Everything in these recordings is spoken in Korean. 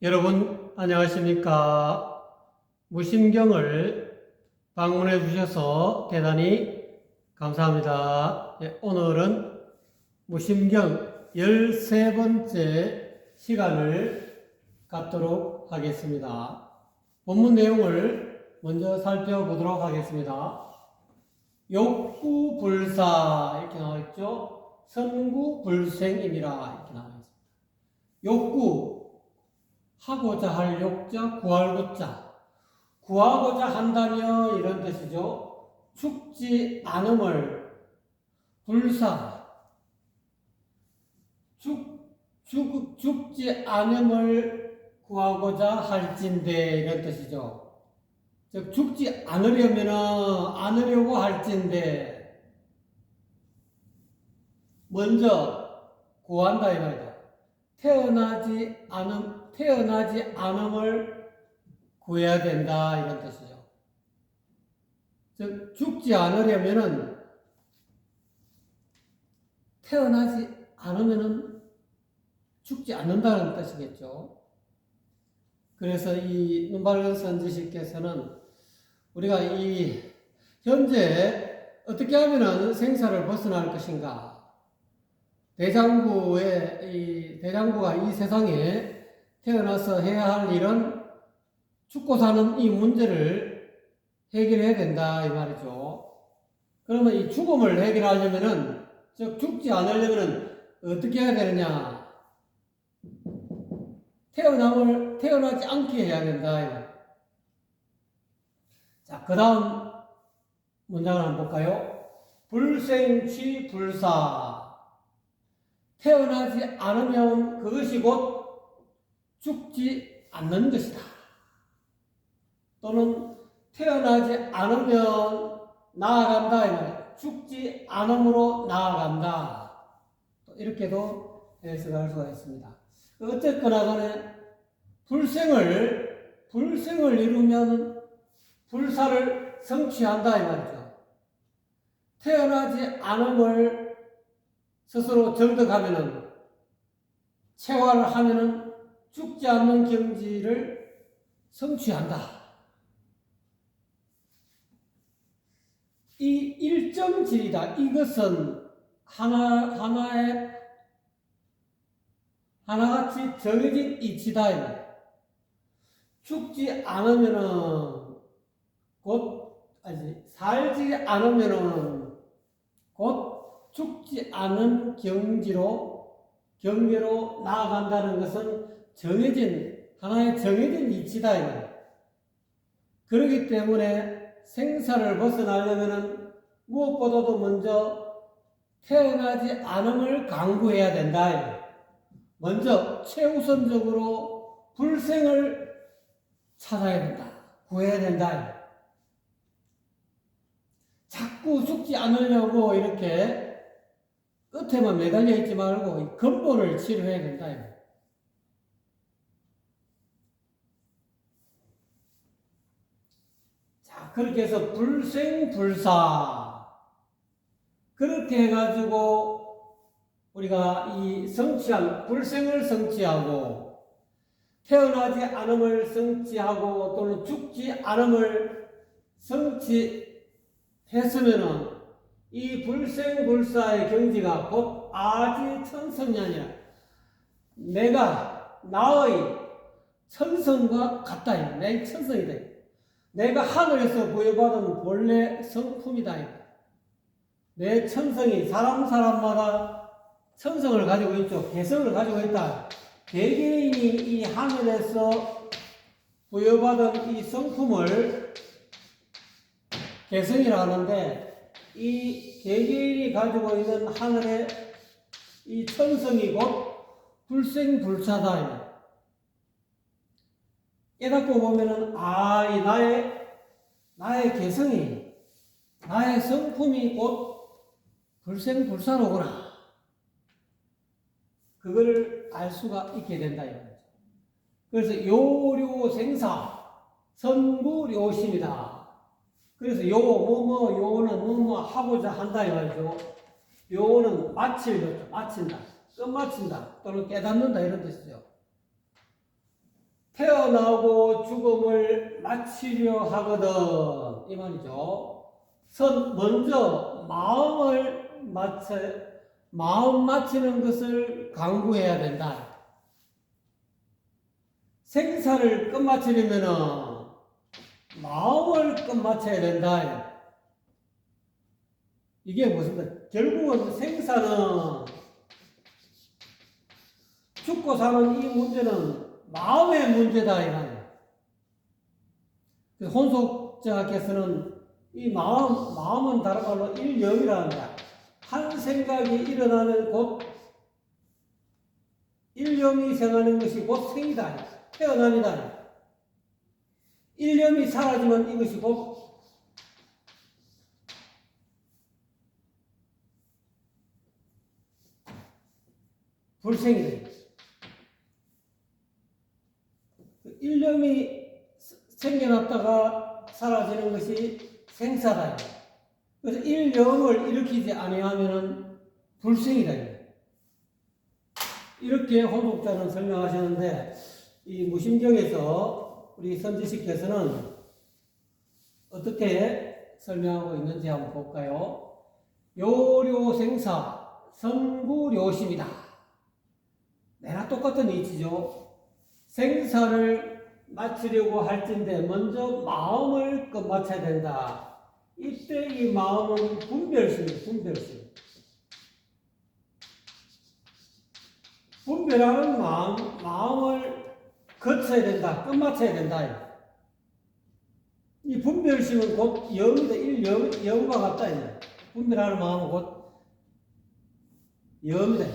여러분 안녕하십니까? 무심경을 방문해 주셔서 대단히 감사합니다. 오늘은 무심경 13번째 시간을 갖도록 하겠습니다. 본문 내용을 먼저 살펴보도록 하겠습니다. 욕구불사 이렇게 나와 있죠. 선구불생이니라 이렇게 나와 있습니다. 욕구 하고자 할 욕자, 구하고자. 구하고자 한다며 이런 뜻이죠. 죽지 않음을 불사. 죽지 않음을 구하고자 할진대 이런 뜻이죠. 즉 죽지 않으려고 할진대 먼저 구한다 이 말이다. 태어나지 않음을 구해야 된다 이런 뜻이죠. 즉 죽지 않으려면은 태어나지 않으면은 죽지 않는다는 뜻이겠죠. 그래서 이 눈바른 선지식께서는 우리가 이 현재 어떻게 하면은 생사를 벗어날 것인가? 대장부가 이 세상에 태어나서 해야 할 일은 죽고 사는 이 문제를 해결해야 된다 이 말이죠. 그러면 이 죽음을 해결하려면은 즉 죽지 않으려면은 어떻게 해야 되느냐? 태어나지 않게 해야 된다 이 말. 자, 그 다음 문장을 한번 볼까요? 불생취불사. 태어나지 않으면 그것이 곧 죽지 않는 것이다. 또는 태어나지 않으면 나아간다 이 말이야. 죽지 않음으로 나아간다. 이렇게도 해석할 수가 있습니다. 어쨌거나 간에 불생을 이루면 불사를 성취한다 이 말이죠. 태어나지 않음을 스스로 정득하면은 체화를 하면은 죽지 않는 경지를 성취한다. 이 일정질이다. 이것은 하나같이 정해진 이치다. 죽지 않으면은 살지 않으면은 곧 죽지 않은 경계로 나아간다는 것은 하나의 정해진 이치다. 그렇기 때문에 생사를 벗어나려면 무엇보다도 먼저 태어나지 않음을 강구해야 된다. 먼저 최우선적으로 불생을 찾아야 된다. 구해야 된다. 자꾸 죽지 않으려고 이렇게 끝에만 매달려 있지 말고 근본을 치료해야 된다. 그렇게 해서 불생불사 그렇게 해가지고 우리가 이 불생을 성취하고 태어나지 않음을 성취하고 또는 죽지 않음을 성취했으면은 이 불생불사의 경지가 곧 아지천성이 아니라 나의 천성과 같다. 내 천성이다. 내가 하늘에서 부여받은 본래 성품이다. 내 천성이 사람마다 천성을 가지고 있죠. 개성을 가지고 있다. 개개인이 이 하늘에서 부여받은 이 성품을 개성이라 하는데 이 개개인이 가지고 있는 하늘의 이 천성이 곧 불생불사다. 깨닫고 보면은 이 나의 개성이 나의 성품이 곧 불생불사로구나. 그거를 알 수가 있게 된다 이거죠. 그래서 요료생사 선구료심이다. 그래서 요는 하고자 한다 이거죠. 요는 마친다, 끝마친다 또는 깨닫는다 이런 뜻이죠. 태어나고 죽음을 마치려 하거든 이 말이죠. 먼저 마음 마치는 것을 강구해야 된다. 생사를 끝마치려면은 마음을 끝마쳐야 된다. 이게 무슨 말? 결국은 생사는 죽고 사는 이 문제는 마음의 문제다 이 말이야. 혼속자께서는 이 마음은 다른 말로 일념이라는 거야. 한 생각이 일어나면 곧 일념이 생하는 것이 곧 생이다. 태어남이다. 일념이 사라지면 이것이 곧 불생이다. 일념이 생겨났다가 사라지는 것이 생사다. 그래서 일념을 일으키지 아니하면 불생이다. 이렇게 혼독자는 설명하셨는데 이 무심경에서 우리 선지식께서는 어떻게 설명하고 있는지 한번 볼까요? 요료생사 선구료심이다. 내나 똑같은 이치죠. 생사를 마치려고 할진데 먼저 마음을 끝마쳐야 된다. 이때 이 마음은 분별심이에요. 분별심. 분별하는 마음을 거쳐야 된다. 끝마쳐야 된다. 이 분별심은 곧 영이다. 영과 같다. 분별하는 마음은 곧 영이다.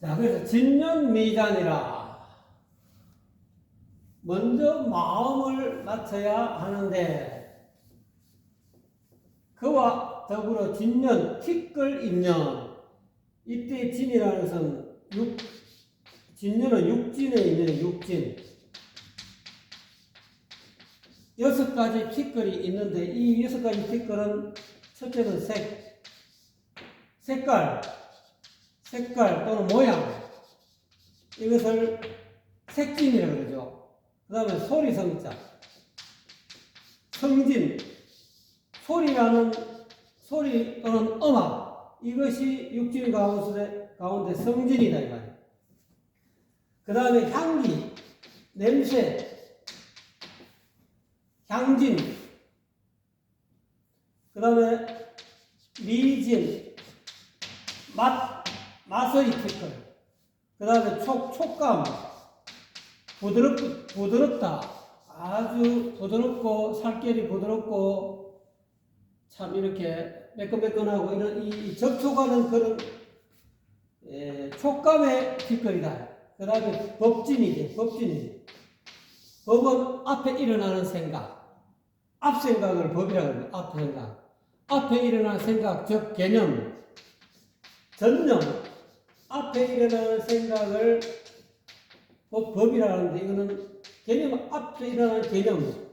자, 그래서 진년미단이라. 먼저 마음을 맞춰야 하는데, 그와 더불어 진년, 티끌 인년. 이때 진이라는 것은 진년은 육진의 인연이 육진. 6가지 티끌이 있는데, 이 6가지 티끌은 첫째는 색깔 또는 모양, 이것을 색진이라고 그러죠. 그 다음에 소리성자, 성진, 소리 또는 음악, 이것이 육진 가운데 성진이다 이 말이에요. 그 다음에 향기, 냄새, 향진, 그 다음에 미진, 맛의 티끌, 그 다음에 촉감, 부드럽다. 아주 부드럽고, 살결이 부드럽고, 참 이렇게 매끈매끈하고, 이런, 이 접촉하는 그런, 촉감의 티끌이다. 그 다음에 법진이지. 법은 앞에 일어나는 생각. 앞 생각을 법이라고 합니다. 앞 생각. 앞에 일어나는 생각, 즉, 개념. 전념, 앞에 일어나는 생각을 법이라 하는데, 이거는 개념, 앞에 일어나는 개념.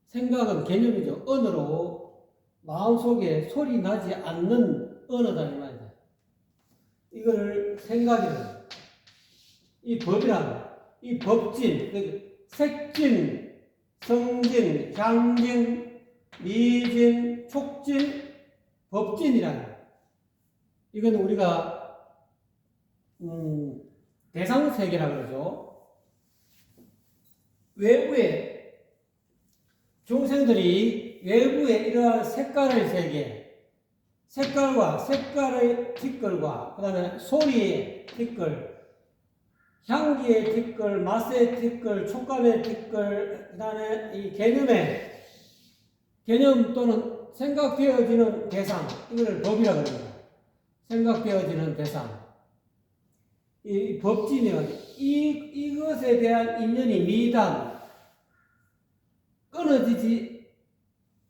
생각은 개념이죠. 언어로 마음속에 소리 나지 않는 언어다 이 말이다. 이거를 생각이라. 이 법이라. 이 법진, 색진, 성진, 향진, 미진, 촉진, 법진이라는. 이건 우리가 대상세계라고 그러죠. 외부에 중생들이 외부에 이러한 색깔의 세계, 색깔의 티끌과 그 다음에 소리의 티끌, 향기의 티끌, 맛의 티끌, 촉감의 티끌, 그 다음에 이 개념 또는 생각되어지는 대상, 이걸 법이라고 합니다. 생각되어지는 대상. 이 법진이요. 이것에 대한 인연이 미단, 끊어지지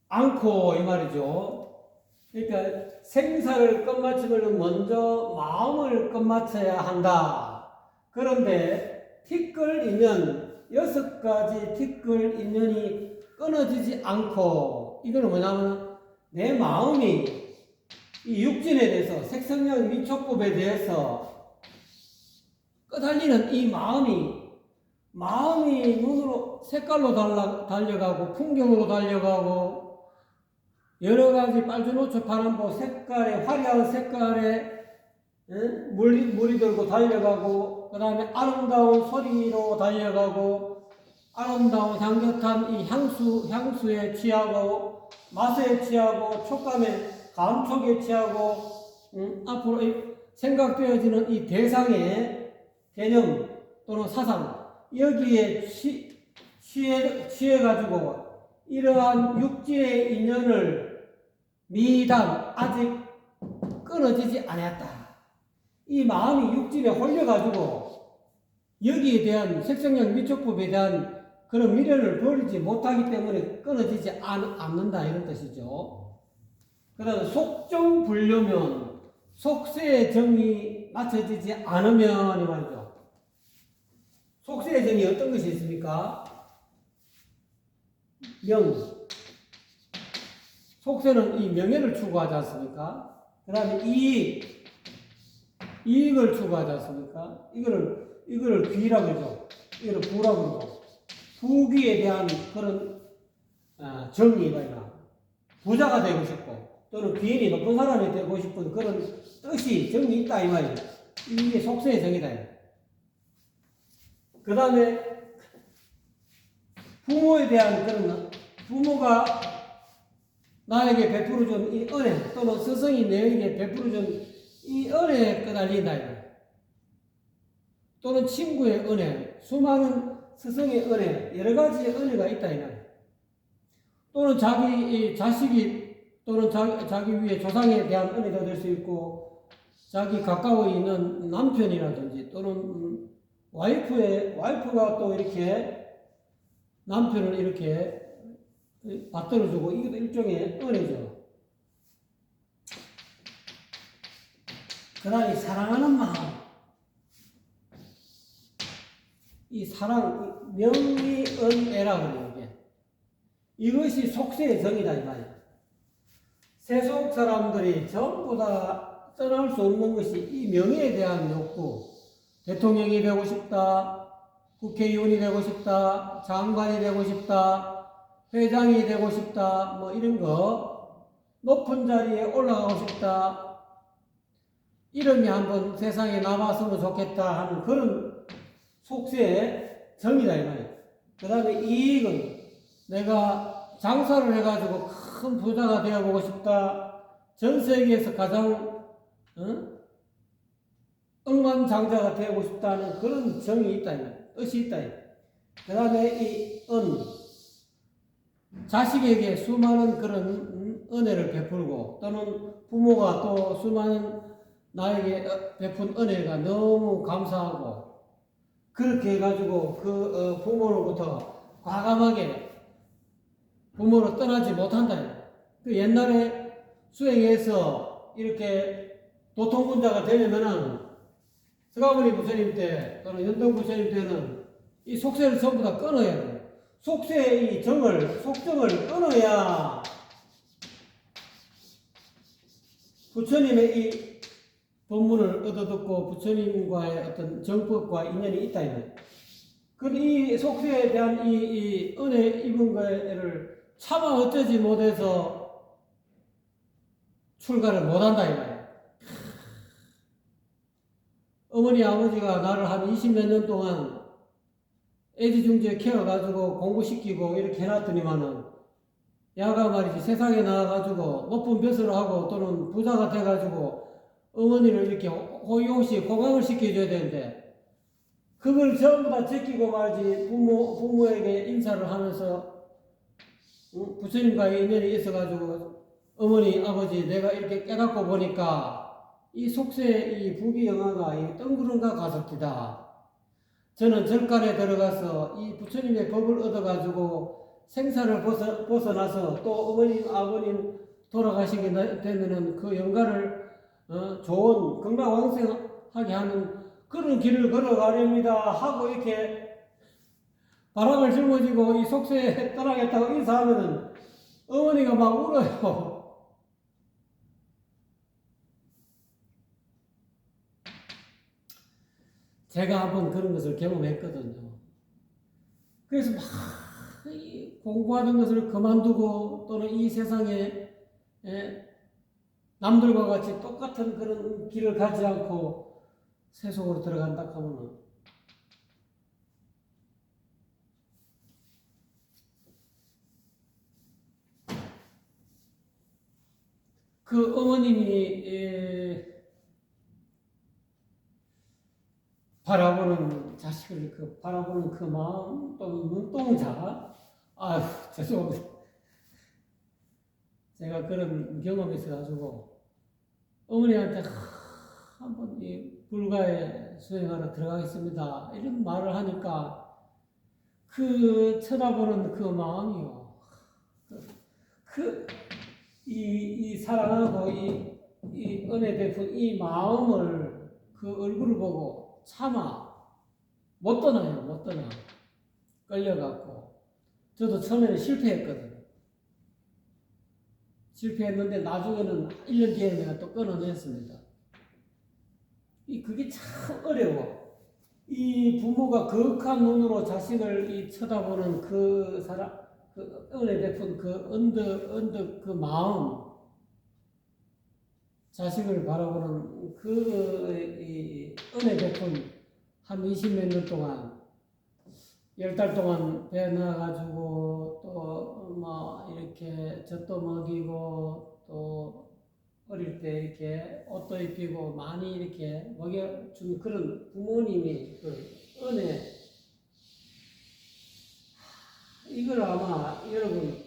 않고, 이 말이죠. 그러니까 생사를 끝마치면 먼저 마음을 끝마쳐야 한다. 그런데 티끌 인연, 6가지 티끌 인연이 끊어지지 않고, 이거는 뭐냐면 내 마음이 이 육진에 대해서 색성형 미촉법에 대해서 끄달리는 이 마음이 눈으로 색깔로 달려가고 풍경으로 달려가고 여러 가지 빨주노초 파란보 색깔의 화려한 색깔의 물이 들고 달려가고 그 다음에 아름다운 소리로 달려가고 아름다운 향긋한 이 향수에 취하고 맛에 취하고 촉감에 감촉에 취하고 앞으로 생각되어지는 이 대상의 개념 또는 사상 여기에 취해가지고 이러한 육지의 인연을 미단 아직 끊어지지 않았다. 이 마음이 육진에 홀려가지고 여기에 대한 색성형 미촉법에 대한 그런 미련을 버리지 못하기 때문에 끊어지지 않는다 이런 뜻이죠. 그 다음에 속정 불려면 속세의 정이 맞춰지지 않으면 이 말이죠. 속세의 정이 어떤 것이 있습니까? 명. 속세는 이 명예를 추구하지 않습니까? 그 다음에 이익을 추구하지 않습니까? 이거를 귀라고 그러죠. 이거를 부라고 그러죠. 부귀에 대한 그런 정의가 있나. 부자가 되고 싶고 또는 귀인이 높은 사람이 되고 싶은 그런 뜻이 정이 있다 이 말이에요. 이게 속세의 정이다. 그 다음에 부모에 대한 그런 부모가 나에게 베풀어준 이 은혜 또는 스승이 내에게 베풀어준 이 은혜에 끄달린다. 또는 친구의 은혜, 수많은 스승의 은혜, 여러 가지의 은혜가 있다. 또는 자기 자식이 또는 자기 위에 조상에 대한 은혜가 될 수 있고 자기 가까워 있는 남편이라든지 또는 와이프가 또 이렇게 남편을 이렇게 받들어주고 이것도 일종의 은혜죠. 그 다음에 사랑하는 마음. 이 사랑, 명의은애라고 그래요, 이게. 이것이 속세의 정이다, 이 말이에요. 세속 사람들이 전부 다 떠날 수 없는 것이 이 명예에 대한 욕구. 대통령이 되고 싶다, 국회의원이 되고 싶다, 장관이 되고 싶다, 회장이 되고 싶다, 뭐 이런 거. 높은 자리에 올라가고 싶다. 이름이 한번 세상에 남았으면 좋겠다 하는 그런 속세의 정이다 이 말이에요. 그 다음에 이익은 내가 장사를 해가지고 큰 부자가 되어보고 싶다. 전 세계에서 가장 억만장자가 되고 싶다는 그런 정이 있다 뜻이 있다. 그 다음에 이 자식에게 수많은 그런 은혜를 베풀고 또는 부모가 또 수많은 나에게 베푼 은혜가 너무 감사하고 그렇게 해가지고 그 부모로부터 과감하게 부모로 떠나지 못한다. 그 옛날에 수행해서 이렇게 도통군자가 되려면은 서가모니 부처님 때 또는 연동 부처님 때는 이 속세를 전부 다 끊어야 돼요. 속세의 이 속정을 끊어야 부처님의 이 법문을 얻어듣고 부처님과의 어떤 정법과 인연이 있다. 이 속세에 대한 이 은혜 입은 거를 차마 어쩌지 못해서 출가를 못한다. 어머니 아버지가 나를 한 20몇 년 동안 애지중지에 키워가지고 공부시키고 이렇게 해놨더니만은 야가 말이지 세상에 나와가지고 높은 벼슬을 하고 또는 부자가 돼가지고 어머니를 이렇게 호의호식 호강을 시켜줘야 되는데 그걸 전부 다 제끼고 말이지 부모에게 인사를 하면서 부처님과의 인연이 있어가지고 어머니 아버지 내가 이렇게 깨닫고 보니까 이 속세의 이 부귀영화가 이 뜬구름과 가섭디다. 저는 절간에 들어가서 이 부처님의 법을 얻어가지고 생사를 벗어나서 또 어머님 아버님 돌아가시게 되면은 그 영가를 좋은 건강왕생하게 하는 그런 길을 걸어가렵니다 하고 이렇게 바람을 짊어지고 이 속세에 떠나겠다고 인사하면은 어머니가 막 울어요. 제가 한번 그런 것을 경험했거든요. 그래서 막 공부하는 것을 그만두고 또는 이 세상에 남들과 같이 똑같은 그런 길을 가지 않고 세속으로 들어간다 하면은 그 어머님이 바라보는 자식을 바라보는 그 마음 또 눈동자 아유 죄송합니다. 제가 그런 경험이 있어가지고 어머니한테 한번 이 불가에 수행하러 들어가겠습니다 이런 말을 하니까 그 쳐다보는 그 마음이요. 이 사랑하고 이 은혜 베푼 이 마음을 그 얼굴을 보고 차마 못 떠나요. 못 떠나. 끌려갖고 저도 처음에는 실패했거든요. 실패했는데 나중에는 1년 뒤에 내가 또 끊어냈습니다. 그게 참 어려워. 이 부모가 거룩한 눈으로 자식을 쳐다보는 그 사람, 그 은혜 베푼 그 언덕 그 마음, 자식을 바라보는 그 은혜 베푼 한 20몇 년 동안 10달 동안 배 나가지고 또 뭐 이렇게 젖도 먹이고 또 어릴 때 이렇게 옷도 입히고 많이 이렇게 먹여준 그런 부모님이 그 은혜 이걸 아마 여러분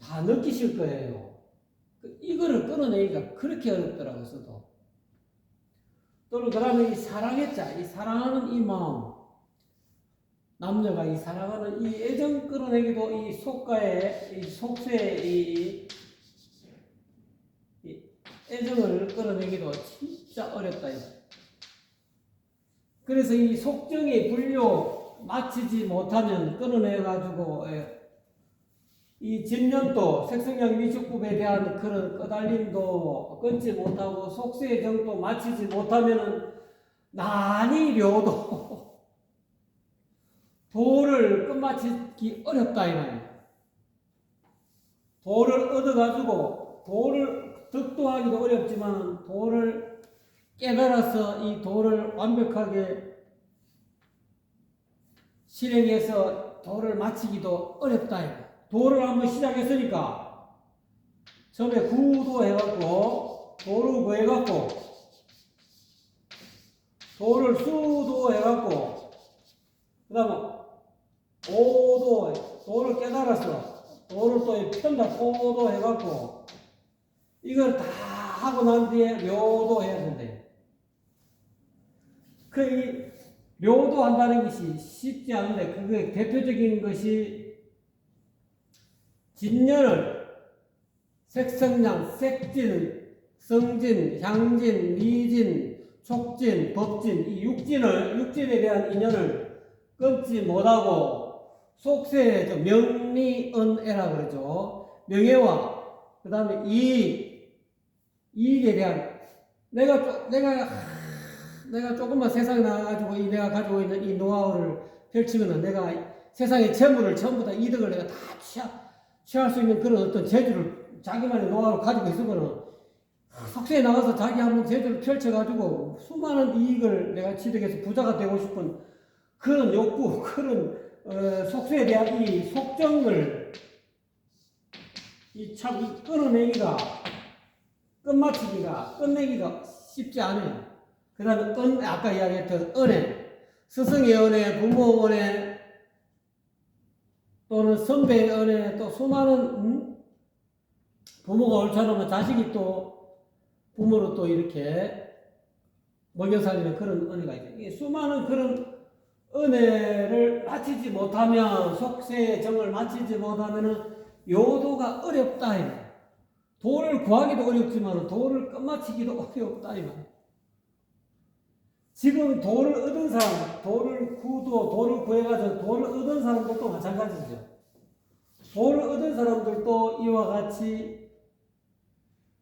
다 느끼실 거예요. 이거를 끊어내기가 그렇게 어렵더라고요. 저도. 또는 그 다음에 이 사랑했자, 이 사랑하는 이 마음, 남녀가 이 사랑하는 이 애정 끌어내기도 이 속가에, 이 속세에 이 애정을 끌어내기도 진짜 어렵다. 그래서 이 속정의 불교 마치지 못하면 끊어내가지고 이 진년도 색성량 미축법에 대한 그런 꺼달림도 끊지 못하고 속세의 정도 마치지 못하면은 난이료도 도를 끝마치기 어렵다 이 말이에요. 도를 얻어가지고 도를 득도하기도 어렵지만 도를 깨달아서 이 도를 완벽하게 실행해서 도를 마치기도 어렵다 이거. 도를 한번 시작했으니까 처음에 구도 해갖고 도를 구해갖고 도를 수도 해갖고 그 다음에 오도 도를 깨달아서 도를 또 편다 오도 해갖고 이걸 다 하고 난 뒤에 료도 해야 된대. 이 료도 한다는 것이 쉽지 않은데 그게 대표적인 것이 진년을 색성량, 색진, 성진, 향진, 미진, 촉진, 법진 이 육진에 대한 인연을 끊지 못하고 속세에 명리은애라고 그러죠. 명예와 그 다음에 이익에 대한 내가 조금만 세상에 나가가지고 내가 가지고 있는 이 노하우를 펼치면은 내가 세상의 재물을 전부 다 이득을 내가 다 취할 수 있는 그런 어떤 재주를 자기만의 노하우를 가지고 있으면은 속세에 나가서 자기 한번 재주를 펼쳐가지고 수많은 이익을 내가 취득해서 부자가 되고 싶은 그런 욕구, 그런 속세에 대한 이 속정을 참 끊어내기가 끝내기가 쉽지 않아요. 그 다음에 아까 이야기했던 은혜, 스승의 은혜, 부모 은혜, 또는 선배의 은혜, 또 수많은 부모가 옳지 않으면 자식이 또 부모로 또 이렇게 먹여 살리는 그런 은혜가 있죠. 이 수많은 그런 은혜를 마치지 못하면 속세의 정을 마치지 못하면은 요도가 어렵다 이 말. 도를 구하기도 어렵지만 도를 끝마치기도 어렵다 이 말. 지금 도를 얻은 사람, 도를 구해가지고 도를 얻은 사람들도 마찬가지죠. 도를 얻은 사람들도 이와 같이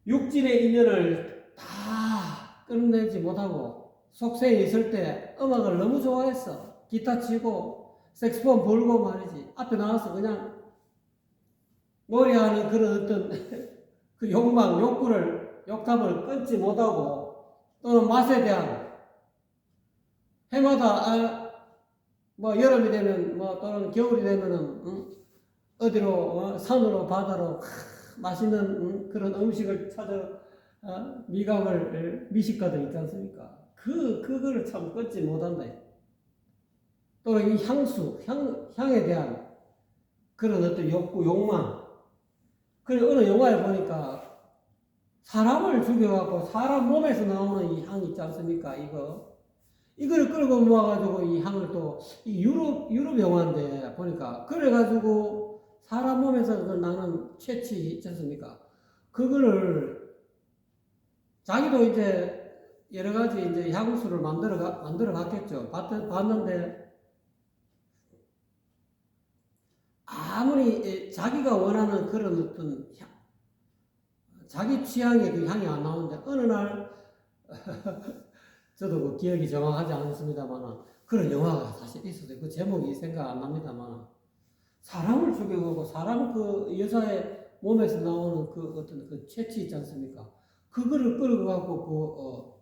육진의 인연을 다 끝내지 못하고 속세에 있을 때 음악을 너무 좋아했어. 기타 치고 색소폰 불고 말이지. 앞에 나와서 그냥 노래하는 그런 어떤 그 욕망, 욕심을 끊지 못하고 또는 맛에 대한 해마다 뭐 여름이 되면 뭐 또는 겨울이 되면은 어디로 산으로 바다로 맛있는 그런 음식을 찾아 미각을 미식가들 있지 않습니까? 그거를 참 끊지 못한다. 또는 이 향에 대한 그런 어떤 욕구, 욕망. 그리고 어느 영화에 보니까 사람을 죽여갖고 사람 몸에서 나오는 이 향 있지 않습니까? 이거를 끌고 모아가지고 이 향을 또, 이 유럽 영화인데 보니까, 그래가지고 사람 몸에서 나는 채취 있지 않습니까? 그거를 자기도 이제 여러 가지 이제 향수를 만들어 갔겠죠. 봤는데, 아무리 자기가 원하는 그런 어떤 자기 취향의 그 향이 안 나오는데, 어느 날, 저도 그 기억이 정확하지 않습니다만, 그런 영화가 사실 있었어요. 그 제목이 생각 안 납니다만, 사람을 죽여가고, 사람 그 여자의 몸에서 나오는 그 어떤 그 채취 있지 않습니까? 그거를 끌어가고,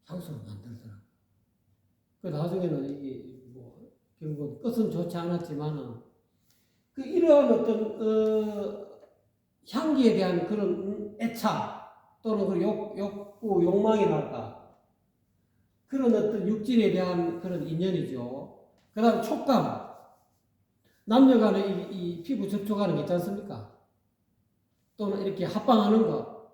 향수를 만들더라고요. 그 나중에는 결국은 끝은 좋지 않았지만은, 그 이러한 어떤, 향기에 대한 그런 애착, 또는 그 욕구, 욕망이랄까, 그런 어떤 육질에 대한 그런 인연이죠. 그 다음 촉감. 남녀 간에 이 피부 접촉하는 게 있지 않습니까? 또는 이렇게 합방하는 거.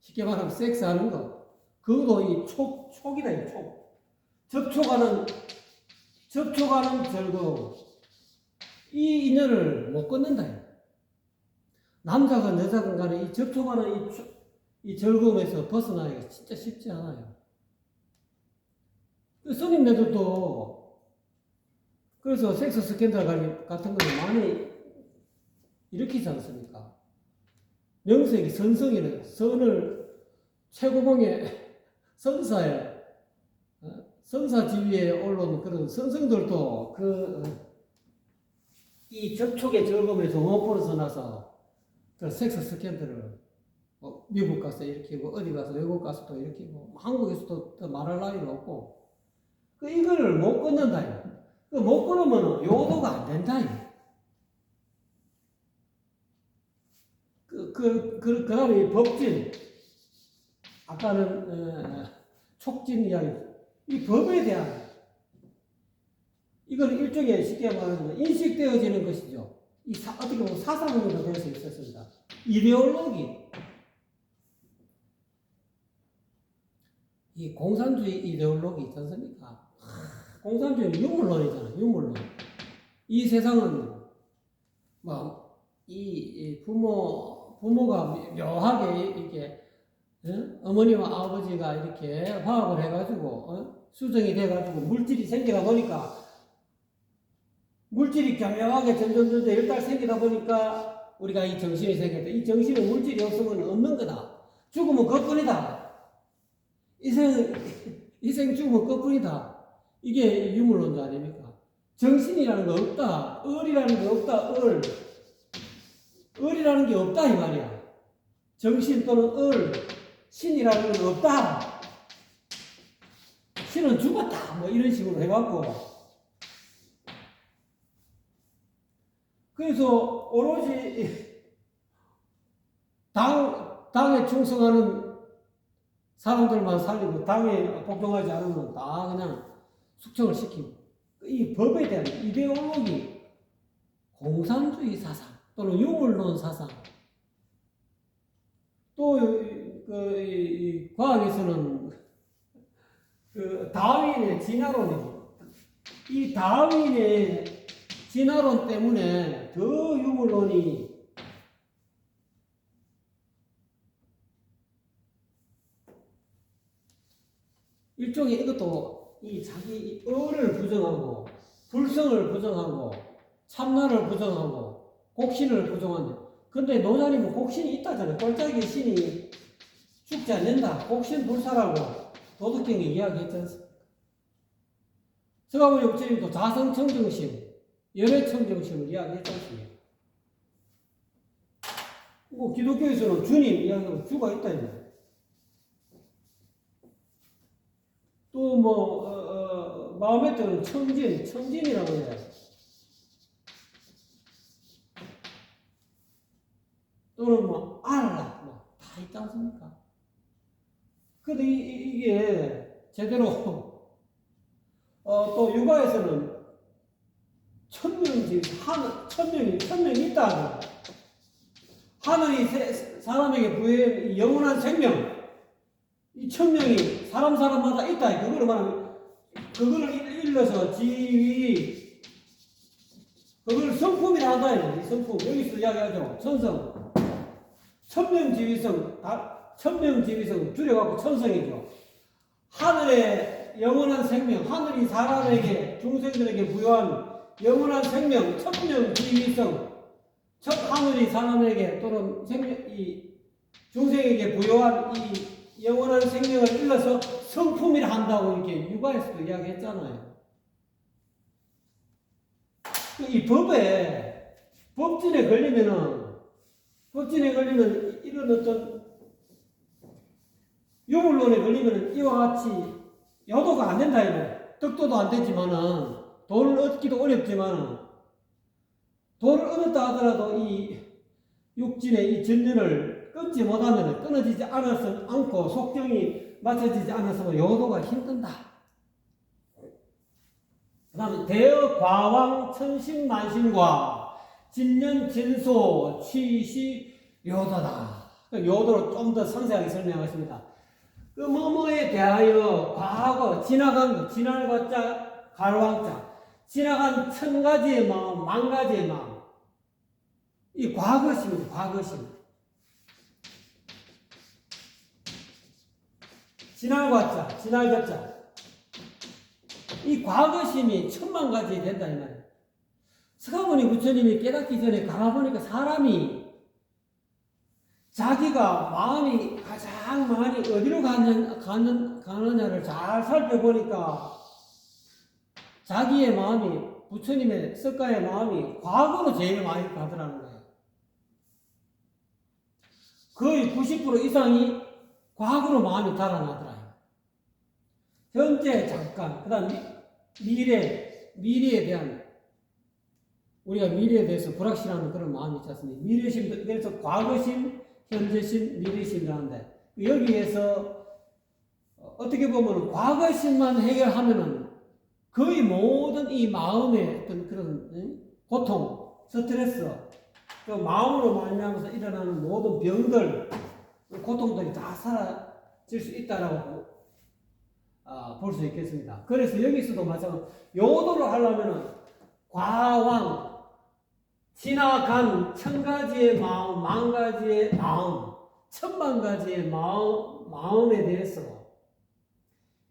쉽게 말하면 섹스하는 거. 그것도 이 촉이다, 이 촉. 접촉하는 즐거움. 이 인연을 못 끊는다. 남자건 여자건 간에 이 접촉하는 이 즐거움에서 벗어나기가 진짜 쉽지 않아요. 스님네들도 그래서 섹스 스캔들 같은 거를 많이 일으키지 않습니까? 명색이 선성이래. 선을 최고봉의 선사에, 선사 지위에 올라온 그런 선성들도 이 접촉의 즐거움에서 못 벗어나서 그 섹스 스캔들을 미국 가서 일으키고 어디 가서 외국 가서도 일으키고 한국에서도 더 말할 나위가 없고 이거를 못 끊는다. 못 끊으면 요도가 안 된다. 그 다음에 이 법진. 아까는 촉진 이야기. 이 법에 대한 이건 일종의 쉽게 말하면 인식되어지는 것이죠. 어떻게 보면 사상으로 될 수 있었습니다. 이데올로기. 이 공산주의 이데올로기 있지 않습니까? 공산주의는 유물론이잖아요. 유물론. 이 세상은 부모가 묘하게 이렇게 어머니와 아버지가 이렇게 화합을 해가지고 수정이 돼가지고 물질이 생기다 보니까 물질이 교묘하게 점점 일단 생기다 보니까 우리가 이 정신이 생겼다. 이 정신은 물질이 없으면 없는 거다. 죽으면 그뿐이다. 이생 죽으면 그뿐이다. 이게 유물론자 아닙니까? 정신이라는 거 없다. 을이라는 게 없다. 을이라는 게 없다 이 말이야. 정신 또는 신이라는 건 없다. 신은 죽었다. 뭐 이런 식으로 해갖고 그래서 오로지 당에 충성하는 사람들만 살리고 당에 복종하지 않으면 다 그냥 숙청을 시키고 이 법에 대한 이데올로기, 공산주의 사상 또는 유물론 사상 또 과학에서는 다윈의 진화론이죠. 이 다윈의 진화론 때문에 더 유물론이 일종의 이것도 이 자기 을을 부정하고 불성을 부정하고 참나를 부정하고 곡신을 부정한다. 근데 노자님은 곡신이 있다잖아요. 꼴짝이 신이 죽지 않는다. 곡신 불사라고 도덕경에 이야기했지 않습니까? 서가모니 부처님도 자성청정심, 열애청정심을 이야기했지 않습니까? 뭐 기독교에서는 주님 이야기하고 주가 있다 이거예요. 또 뭐 마음에 드는 청진이라고 해요. 또는 뭐 알라 뭐 다 있지 않습니까? 근데 이게 제대로 또 육아에서는 천명이 있다. 하늘이 사람에게 부여한 영원한 생명, 이 천명이 사람마다 있다. 그거를 말하면, 그거를 일러서 지위, 그걸 성품이라 한다. 이 성품. 여기서 이야기하죠. 천성. 천명지위성, 줄여갖고 천성이죠. 하늘의 영원한 생명, 하늘이 사람에게, 중생들에게 부여한 영원한 생명, 천명지위성. 첫 하늘이 사람에게 또는 이 중생에게 부여한 이 영원한 생명을 일러서 성품이라 한다고 이렇게 육아에서도 이야기했잖아요. 이 법진에 걸리면 이런 어떤 유물론에 걸리면 이와 같이 여도가 안 된다 이거. 득도도 안 되지만은 돈을 얻기도 어렵지만은 돈을 얻었다 하더라도 이 육진의 이 전륜을 끊지 못하면 끊어지지 않고 속정이 맞춰지지 않아서 요도가 힘든다. 그 다음에 대어 과왕 천신만신과 진nhân 진소 취시 요도다. 요도를 좀 더 상세하게 설명하십니다. 그 뭐뭐에 대하여 과거 지나간 것, 지날 과자 갈왕자 지나간 1000가지의 마음, 10,000가지의 마음. 이 과거심입니다. 과거심. 지날 과자, 지날 것자. 이 과거심이 10,000,000가지 된다 이 말이에요. 서가모니 부처님이 깨닫기 전에 가만보니까 사람이 자기가 마음이 가장 많이 어디로 가느냐를 잘 살펴보니까 자기의 마음이 부처님의 석가의 마음이 과거로 제일 많이 가더라는 거예요. 거의 90% 이상이 과거로 마음이 달아나더라. 현재 잠깐, 그 다음 미래에 대한 우리가 미래에 대해서 불확실한 그런 마음이 있지 않습니까? 미래심, 그래서 과거심, 현재심, 미래심이라는데 여기에서 어떻게 보면 과거심만 해결하면은 거의 모든 이 마음의 어떤 그런 고통, 스트레스, 그 마음으로 말미암아서 일어나는 모든 병들, 고통들이 다 사라질 수 있다라고 볼 수 있겠습니다. 그래서 여기서도 마찬가지로 요도를 하려면은 과왕, 지나간 1000가지의 마음, 10,000가지의 마음, 10,000,000가지의 마음에 대해서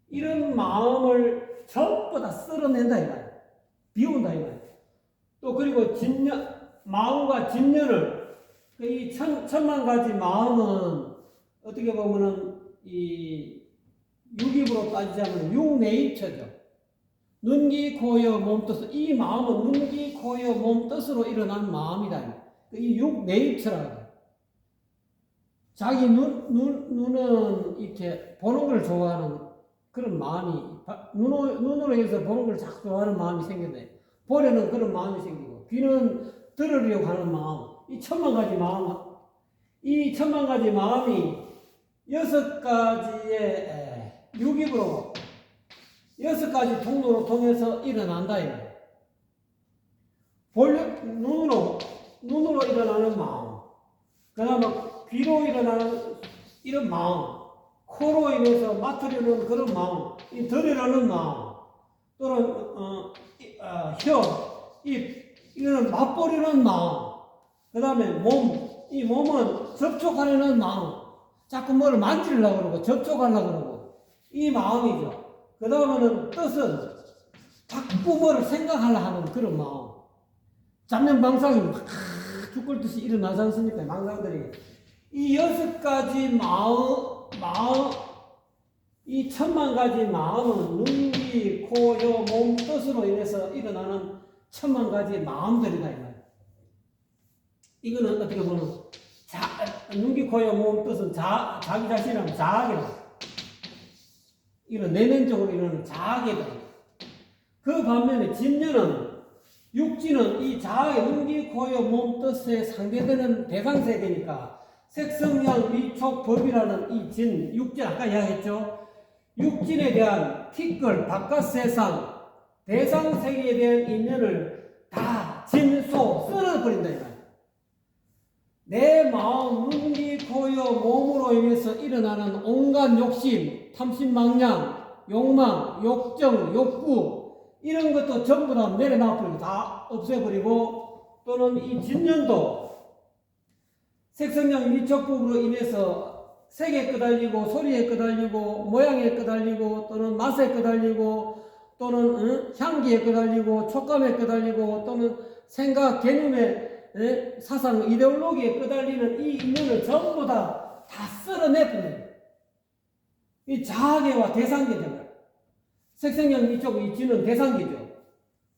이런 마음을 전부 다 쓸어낸다 이 말이에요. 비운다 이 말이에요. 또 그리고 마음과 진년을 이 10,000,000가지 마음은 어떻게 보면은 이 육입으로 따지자면 육네이처죠. 눈기 코여 몸뜻, 이 마음은 눈기 코여 몸뜻으로 일어난 마음이다. 이 육네이처라고. 자기 눈은 이렇게 보는 걸 좋아하는 그런 마음이, 눈으로 해서 보는 걸 자꾸 좋아하는 마음이 생긴대. 보려는 그런 마음이 생기고, 귀는 들으려고 하는 마음, 이 10,000,000가지 마음, 이 10,000,000가지 마음이 6가지의 육입으로 6가지 통로로 통해서 일어난다. 눈으로 일어나는 마음, 그 다음에 귀로 일어나는 이런 마음, 코로 인해서 맡으려는 그런 마음, 이 들으려는 마음, 또는 혀, 입, 이거는 맛보려는 마음, 그 다음에 이 몸은 접촉하려는 마음, 자꾸 뭐를 만지려고 그러고 접촉하려고 그러고 이 마음이죠. 그 다음에는 뜻은 자꾸 뭐를 생각하려 하는 그런 마음. 잡념방상이 막 죽을 듯이 일어나지 않습니까? 망상들이. 이 6가지 이 천만 가지 마음은 눈, 귀, 코, 혀, 몸, 뜻으로 인해서 일어나는 천만 가지 마음들이다 이 말이야. 이거는 어떻게 보면 눈, 귀, 코, 혀, 몸, 뜻은 자기 자신이라면 자학이다. 이런 내면적으로 일어나는 자학이다. 그 반면에 진녀는 육지는 이 자학의 눈, 귀, 코, 혀, 몸, 뜻에 상대되는 대상 세계니까 색성향, 위촉, 법이라는 이 진, 육진 아까 이야기했죠. 육진에 대한 티끌, 바깥 세상, 대상 세계에 대한 인연을 다 진소 쓸어버린다 이 말이야. 내 마음, 눈, 귀, 코, 혀, 몸으로 인해서 일어나는 온갖 욕심, 탐심망냥, 욕망, 욕정, 욕구 이런 것도 전부 다 내려놔버리고 다 없애버리고 또는 이 진년도 색성향 위촉법으로 인해서 색에 끄달리고 소리에 끄달리고 모양에 끄달리고 또는 맛에 끄달리고 또는 향기에 끄달리고 촉감에 끄달리고 또는 생각, 개념에 사상, 이데올로기에 끄달리는 이 인연을 전부 다 쓸어내버려요. 이 자아계와 대상계잖아요. 색성향 위촉 이 지는 대상계죠.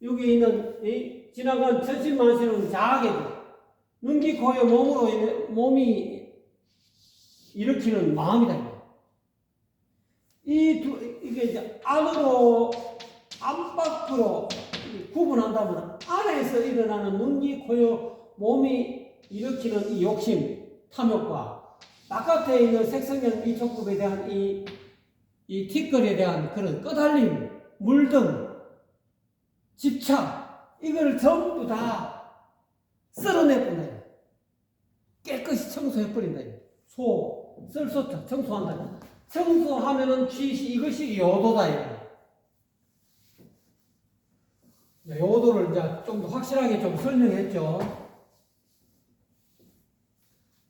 여기 있는 이 지나간 천신만신은 자아계죠. 눈, 귀, 코, 혀, 몸으로 인해 몸이 일으키는 마음이다. 이게 이제 안으로, 안팎으로 구분한다면 안에서 일어나는 눈, 귀, 코, 혀, 몸이 일으키는 이 욕심, 탐욕과 바깥에 있는 색성형 위촉법에 대한 이 티끌에 대한 그런 끄달림, 물등, 집착, 이걸 전부 다 쓸어내버린다. 깨끗이 청소해버린다. 쓸소차, 청소한다. 청소하면은 취시, 이것이 요도다. 요도를 이제 좀 더 확실하게 좀 설명했죠.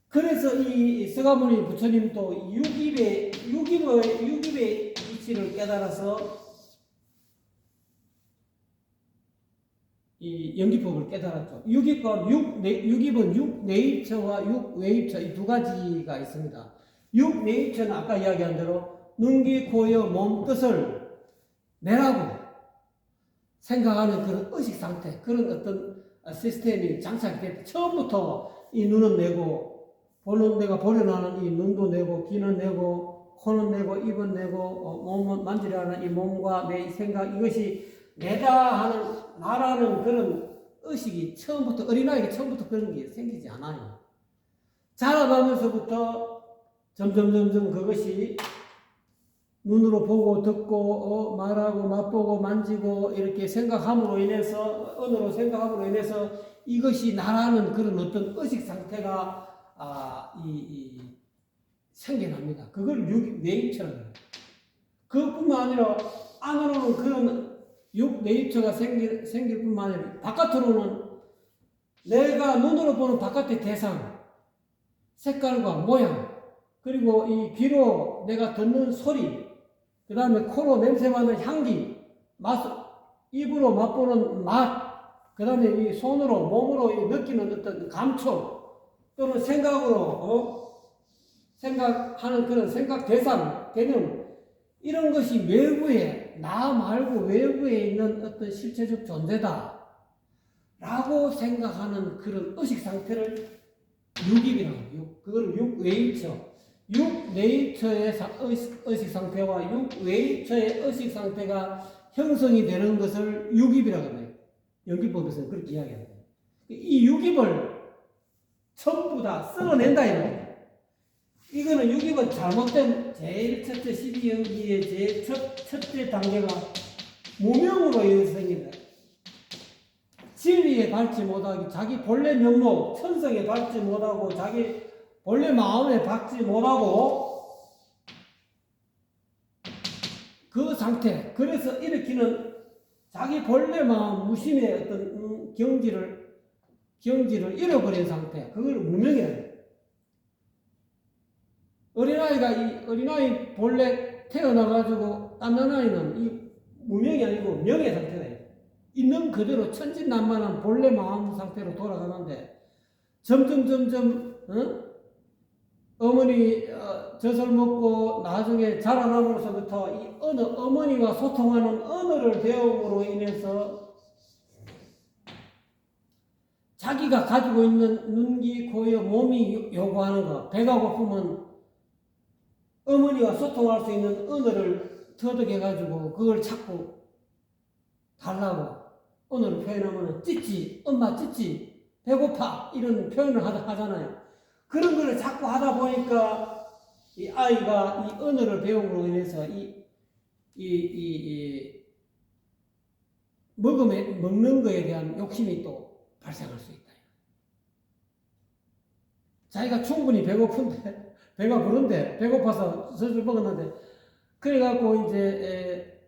그래서 이 서가모니 부처님도 육입의 이치를 깨달아서 이 연기법을 깨달았죠. 육입은 육네이처와 육웨이처 이 두 가지가 있습니다. 육네이처는 아까 이야기한 대로 눈, 귀, 코, 혀, 몸, 뜻을 내라고 생각하는 그런 의식 상태, 그런 어떤 시스템이 장착이 됐다. 처음부터 이 눈은 내고 내가 보려나는 이 눈도 내고 귀는 내고 코는 내고 입은 내고 몸은 만지려 하는 이 몸과 내 생각 이것이 내다 하는 나라는 그런 의식이 처음부터 어린아이가 처음부터 그런 게 생기지 않아요. 자라가면서부터 점점 그것이 눈으로 보고 듣고 말하고 맛보고 만지고 이렇게 생각함으로 인해서 언어로 생각함으로 인해서 이것이 나라는 그런 어떤 의식 상태가 생겨납니다. 그걸 네이처라고 해요. 그뿐만 아니라 안으로는 그런 네이처가 생길 뿐만 아니라 바깥으로는 내가 눈으로 보는 바깥의 대상, 색깔과 모양, 그리고 이 귀로 내가 듣는 소리, 그 다음에 코로 냄새 맡는 향기, 입으로 맛보는 맛, 그 다음에 이 손으로, 몸으로 느끼는 어떤 감촉, 또는 생각으로, 생각하는 그런 생각 대상, 개념, 이런 것이 외부에, 나 말고 외부에 있는 어떤 실체적 존재다. 라고 생각하는 그런 의식 상태를 육입이라고 해요. 그걸 육웨이처. 육네이처의 의식 상태와 육웨이처의 의식 상태가 형성이 되는 것을 육입이라고 해요. 연기법에서는 그렇게 이야기합니다. 이 육입을 전부 다 쓸어낸다 이거예요. 이거는 육입은 잘못된 제일 첫째 12연기의 제일 첫째 단계가 무명으로 인해서 생긴다. 진리에 밟지 못하기, 자기 본래 면목, 천성에 밟지 못하고, 자기 본래 마음에 밟지 못하고, 그 상태, 그래서 일으키는 자기 본래 마음, 무심의 어떤 경지를 잃어버린 상태, 그걸 무명이라고 해요. 어린아이 본래 태어나가지고, 딴 아이는 이 무명이 아니고 명의 상태다. 있는 그대로 천진난만한 본래 마음 상태로 돌아가는데 점점 어머니 젖을 먹고 나중에 자라남으로서부터 이 어머니와 소통하는 언어를 배움으로 인해서 자기가 가지고 있는 눈기, 고여, 몸이 요구하는 것, 배가 고프면 어머니와 소통할 수 있는 언어를 터득해가지고 그걸 자꾸 달라고 언어를 표현하면 찢지, 엄마 찢지, 배고파 이런 표현을 하잖아요. 그런 걸 자꾸 하다 보니까 이 아이가 이 언어를 배움으로 인해서 먹는 거에 대한 욕심이 또 발생할 수 있다. 자기가 충분히 배고픈데, 배가 부른데, 배고파서 젖을 먹었는데, 그래갖고 이제,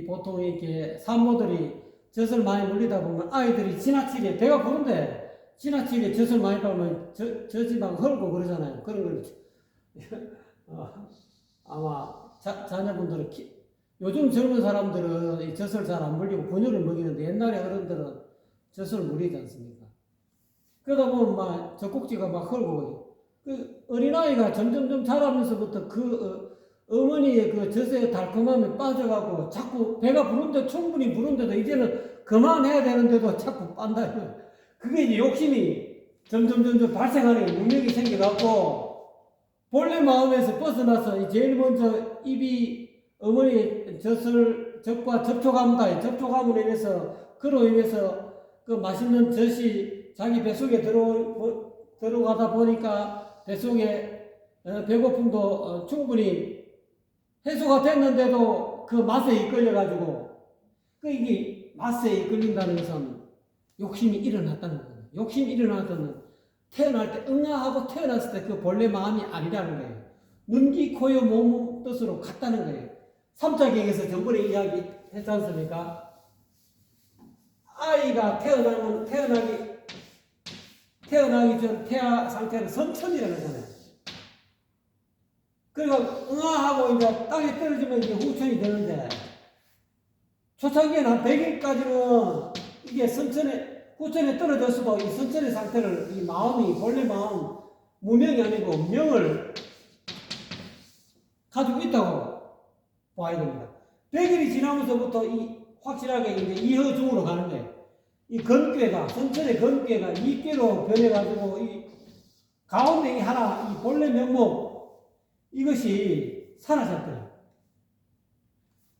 보통 이렇게 산모들이 젖을 많이 물리다 보면 아이들이 지나치게, 배가 부른데, 지나치게 젖을 많이 빨면 젖이 막 흐르고 그러잖아요. 그런 걸, 아마 자녀분들은, 요즘 젊은 사람들은 이 젖을 잘 안 물리고 분유를 먹이는데 옛날에 어른들은 젖을 물리지 않습니까? 그러다 보면 막 젖꼭지가 막 흐르고, 그 어린아이가 점점점 자라면서부터 어머니의 그 젖의 달콤함에 빠져가고 자꾸 배가 부른데 충분히 부른데도 이제는 그만해야 되는데도 자꾸 빤다. 그게 이제 욕심이 점점 발생하는 능력이 생겨갖고 본래 마음에서 벗어나서 제일 먼저 입이 어머니의 젖과 접촉함으로 인해서 그로 인해서 그 맛있는 젖이 자기 뱃속에 들어가다 보니까 뱃속에 배고픔도 충분히 해소가 됐는데도 그 맛에 이끌려가지고 이게 맛에 이끌린다는 것은 욕심이 일어났다는 거예요. 욕심이 일어났다는 태어날 때 응아하고 태어났을 때 그 본래 마음이 아니라는 거예요. 눈기, 코요, 몸 뜻으로 같다는 거예요. 3차 계획에서 전번에 이야기 했지 않습니까? 아이가 태어나기 전 태아 상태는 선천이라는 거잖아요. 그리고 응아하고 이제 땅에 떨어지면 이제 후천이 되는데 초창기에는 한 100일까지는 이게 후천에 떨어졌어도 이 선천의 상태를 이 마음이 본래 마음 무명이 아니고 명을 가지고 있다고 봐야 됩니다. 100일이 지나면서부터 확실하게 이제 이허중으로 가는 거예요. 이 건괴가, 선천의 건괴가 이괴로 변해가지고 가운데 이 본래 면목, 이것이 사라졌대요.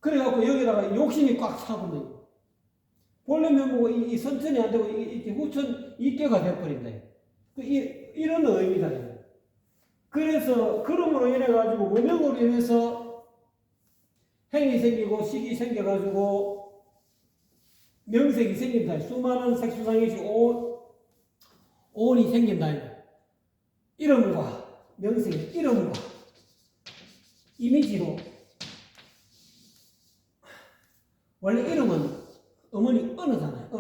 그래갖고 여기다가 욕심이 꽉 차버려요. 본래 면목은 이 선천이 안 되고 이렇게 후천 이괴가 돼버린다. 이런 의미다. 그래서 그럼으로 인해가지고 무명으로 인해서 행이 생기고 식이 생겨가지고 명색이 생긴다. 수많은 색수상의 오온이 생긴다. 이름과 명색의 이름과 이미지로 원래 이름은 어머니 언어잖아요.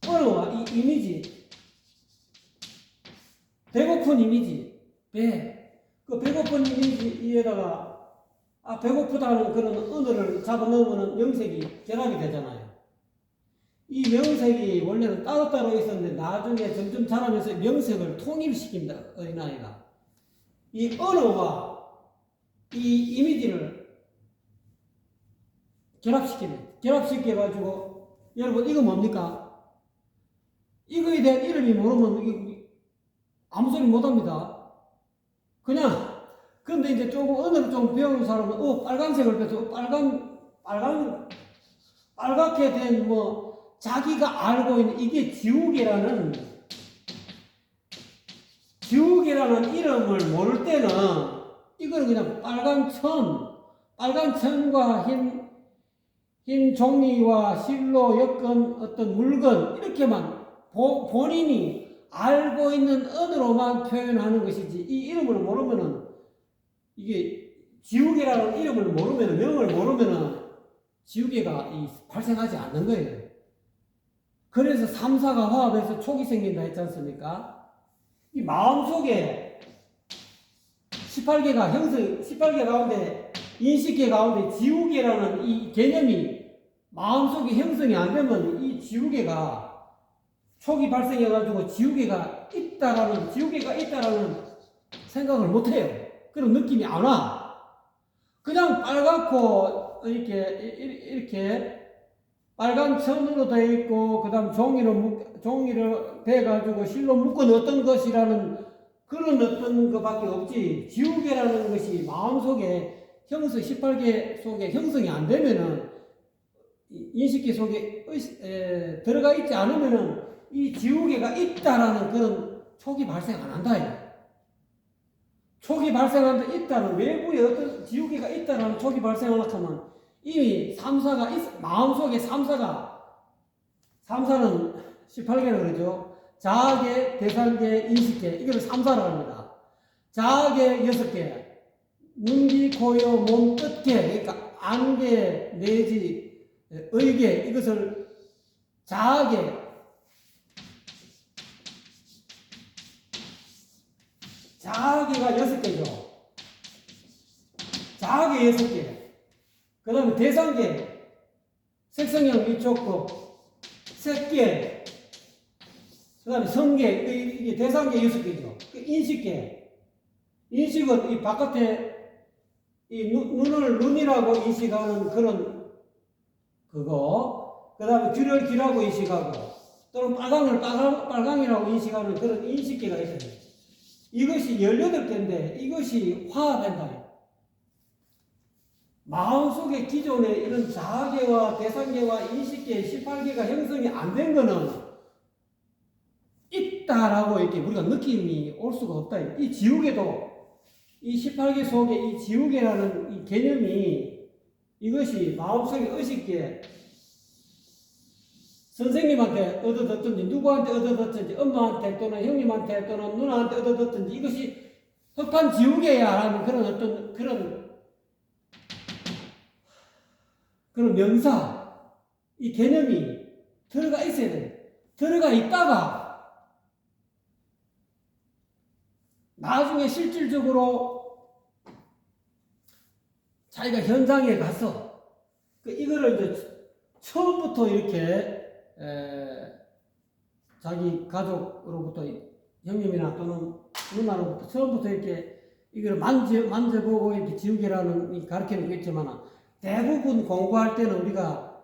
언어와 이 이미지, 배고픈 이미지, 그 배고픈 이미지에다가 배고프다는 그런 언어를 잡아넣으면 명색이 결합이 되잖아요. 이 명색이 원래는 따로따로 있었는데 나중에 점점 자라면서 명색을 통일시킨다, 어린아이가. 이 언어와 이 이미지를 결합시켜가지고, 여러분, 이거 뭡니까? 이거에 대한 이름이 모르면 아무 소리 못 합니다. 근데 이제 조금 언어를 좀 배우는 사람은, 빨간색을 빼서 빨갛게 된 자기가 알고 있는 이게 지우개라는 이름을 모를 때는 이거는 그냥 빨간 천과 흰 종이와 실로 엮은 어떤 물건 이렇게만 본인이 알고 있는 언어로만 표현하는 것이지 이 이름을 모르면은 이게 지우개라는 이름을 모르면은 명을 모르면은 지우개가 발생하지 않는 거예요. 그래서 3사가 화합해서 촉이 생긴다 했지 않습니까? 이 마음속에 18개 가운데 인식계 가운데 지우개라는 이 개념이 마음속에 형성이 안 되면 이 지우개가 촉이 발생해가지고 지우개가 있다라는 생각을 못해요. 그런 느낌이 안 와. 그냥 빨갛고 이렇게 빨간 천으로 되어 있고 그다음 종이를 대가지고 실로 묶어 넣었던 것이라는 그런 어떤 것밖에 없지. 지우개라는 것이 마음속에 18개 속에 형성이 안 되면은 인식계 속에 들어가 있지 않으면은 이 지우개가 있다라는 그런 촉이 발생 안 한다. 촉이 발생한다 있다는 외부에 어떤 지우개가 있다라는 촉이 발생하려고 하면 이미 마음속에 삼사는 18개라고 그러죠. 자아계, 대상계, 인식계 이걸 삼사라고 합니다. 자아계 6개, 눈, 귀, 코, 여, 몸, 뜻계 그러니까 안계 내지 의계 이것을 자아계가 6개죠. 자아계 6개. 그 다음에 대상계, 색성형 위촉법, 색계, 그 다음에 성계, 이게 대상계 6개죠. 그 인식계. 인식은 이 바깥에 이 눈을 눈이라고 인식하는 그런 그거, 그 다음에 귀를 귀라고 인식하고, 또는 빨강을 빨강이라고 인식하는 그런 인식계가 있어요. 이것이 18개인데 이것이 화합한다. 마음속에 기존에 이런 자아계와 대상계와 인식계 18개가 형성이 안 된 거는 있다라고 이렇게 우리가 느낌이 올 수가 없다. 이 지우개도 이 18개 속에 이 지우개라는 이 개념이 이것이 마음속에 의식계 선생님한테 얻어듣든지 누구한테 얻어듣든지 엄마한테 또는 형님한테 또는 누나한테 얻어듣든지 이것이 흑판 지우개야라는 그런 어떤 그런 명사 이 개념이 들어가 있어야 돼. 들어가 있다가 나중에 실질적으로 자기가 현장에 가서 이거를 이제 처음부터 이렇게 자기 가족으로부터 형님이나 또는 누나로부터 처음부터 이렇게 이걸 만져보고 이렇게 지우개라는 가르치는 게 있지만 대부분 공부할 때는 우리가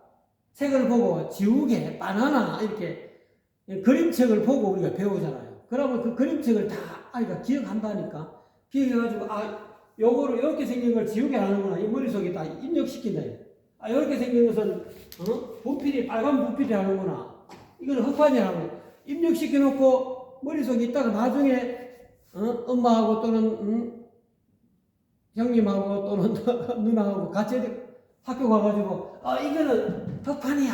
책을 보고 지우개, 바나나 이렇게 그림책을 보고 우리가 배우잖아요. 그러면 그 그림책을 다 아이가 기억한다니까. 기억해가지고 요거를 이렇게 생긴 걸 지우개 하는구나. 이 머릿속에 다 입력시킨다. 이렇게 생긴 것은 분필이 빨간 분필이 하는구나. 이거는 흑판이라고 입력시켜놓고 머릿속에 있다가 나중에 엄마하고 또는 형님하고 또는 누나하고 같이 학교 가가지고 이거는 흑판이야.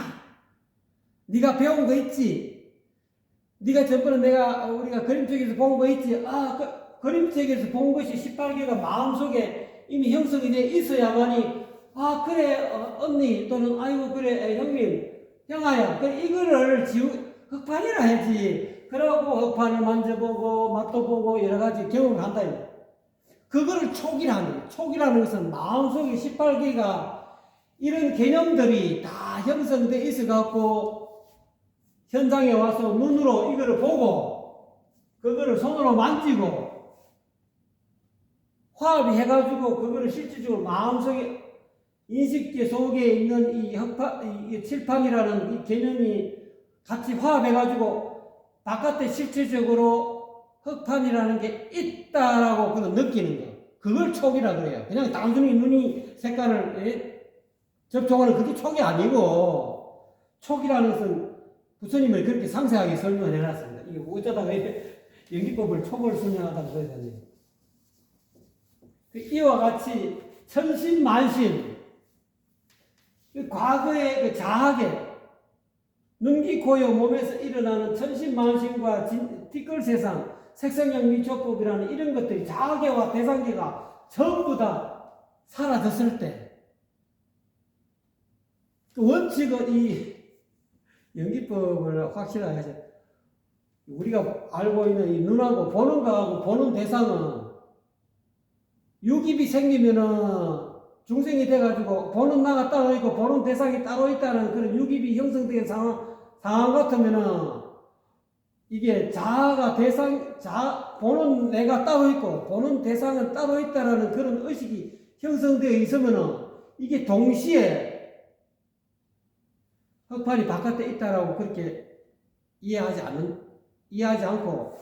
네가 배운 거 있지? 네가 저번에 우리가 그림책에서 본 거 있지? 그림책에서 본 것이 18개가 마음속에 이미 형성이 돼 있어야만이 그래 언니 또는 아이고 그래 형님 형아야 그래 이거를 흑판이라 해야지. 그러고 흑판을 만져보고 맛도 보고 여러 가지 경험을 한다. 그거를 촉이라는 것은 마음속에 18개가 이런 개념들이 다 형성돼 있어갖고 현장에 와서 눈으로 이거를 보고 그거를 손으로 만지고 화합이 해가지고 그거를 실질적으로 마음속에 인식계 속에 있는 이 칠판이라는 이 개념이 같이 화합해가지고 바깥에 실질적으로 흑판이라는 게 있다라고 그걸 느끼는 거. 그걸 촉이라 그래요. 그냥 단순히 눈이 색깔을 접촉하는 그게 촉이 아니고 촉이라는 것은 부처님을 그렇게 상세하게 설명을 해놨습니다. 이게 어쩌다가 왜 연기법을 촉을 설명하다고 그래야 되지? 이와 같이 천신만신 과거의 그 자학에 눈기코여 몸에서 일어나는 천신만신과 티끌세상 색성형 미촉법이라는 이런 것들이 자아계와 대상계가 전부 다 사라졌을 때 그 원칙은 이 연기법을 확실하게 하죠. 우리가 알고 있는 이 눈하고 보는 거하고 보는 대상은 육입이 생기면은 중생이 돼가지고 보는 나가 따로 있고 보는 대상이 따로 있다는 그런 육입이 형성된 상황 같으면은 이게 자아가 보는 내가 따로 있고 보는 대상은 따로 있다라는 그런 의식이 형성되어 있으면은 이게 동시에 흑판이 바깥에 있다라고 그렇게 이해하지 않고,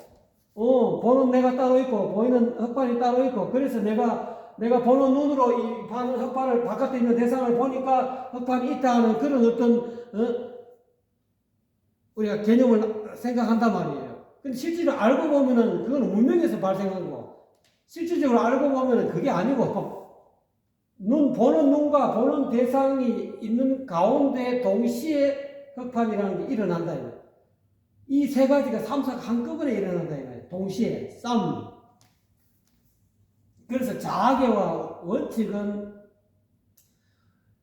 보는 내가 따로 있고 보이는 흑판이 따로 있고, 그래서 내가 보는 눈으로 이 흑판을 바깥에 있는 대상을 보니까 흑판이 있다 하는 그런 어떤 우리가 개념을 생각한단 말이에요. 근데 실제로 알고 보면은 그건 문명에서 발생한 거. 실질적으로 알고 보면은 그게 아니고 보는 눈과 보는 대상이 있는 가운데 동시에 흑판이라는 게 일어난다. 이 세 가지가 삼사가 한꺼번에 일어난다. 동시에 싸움. 그래서 자아계와 원칙은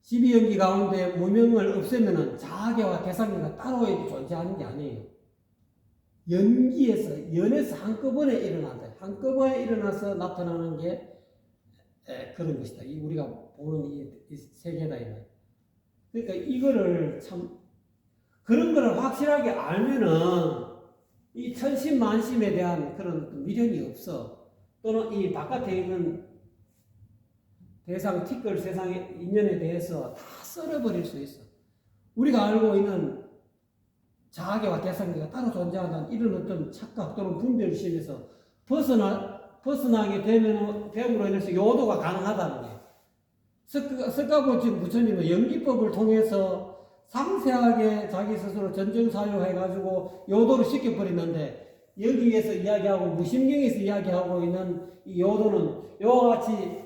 12연기 가운데 무명을 없애면은 자아계와 대상계가 따로 이렇게 존재하는 게 아니에요. 연에서 한꺼번에 일어난다. 한꺼번에 일어나서 나타나는 게 그런 것이다. 우리가 보는 이 세계다. 그러니까 이거를 참, 그런 거를 확실하게 알면은 이 천신만심에 대한 그런 미련이 없어. 또는 이 바깥에 있는 대상, 티끌 세상의 인연에 대해서 다 썰어버릴 수 있어. 우리가 알고 있는 자아계와 대상계가 따로 존재한다는 이런 어떤 착각 또는 분별심에서 벗어나게 됨으로 인해서 요도가 가능하다는 거예요. 석가모니 부처님은 연기법을 통해서 상세하게 자기 스스로 전정사유해가지고 요도를 시켜버리는데, 여기에서 이야기하고 무심경에서 이야기하고 있는 이 요도는 요와 같이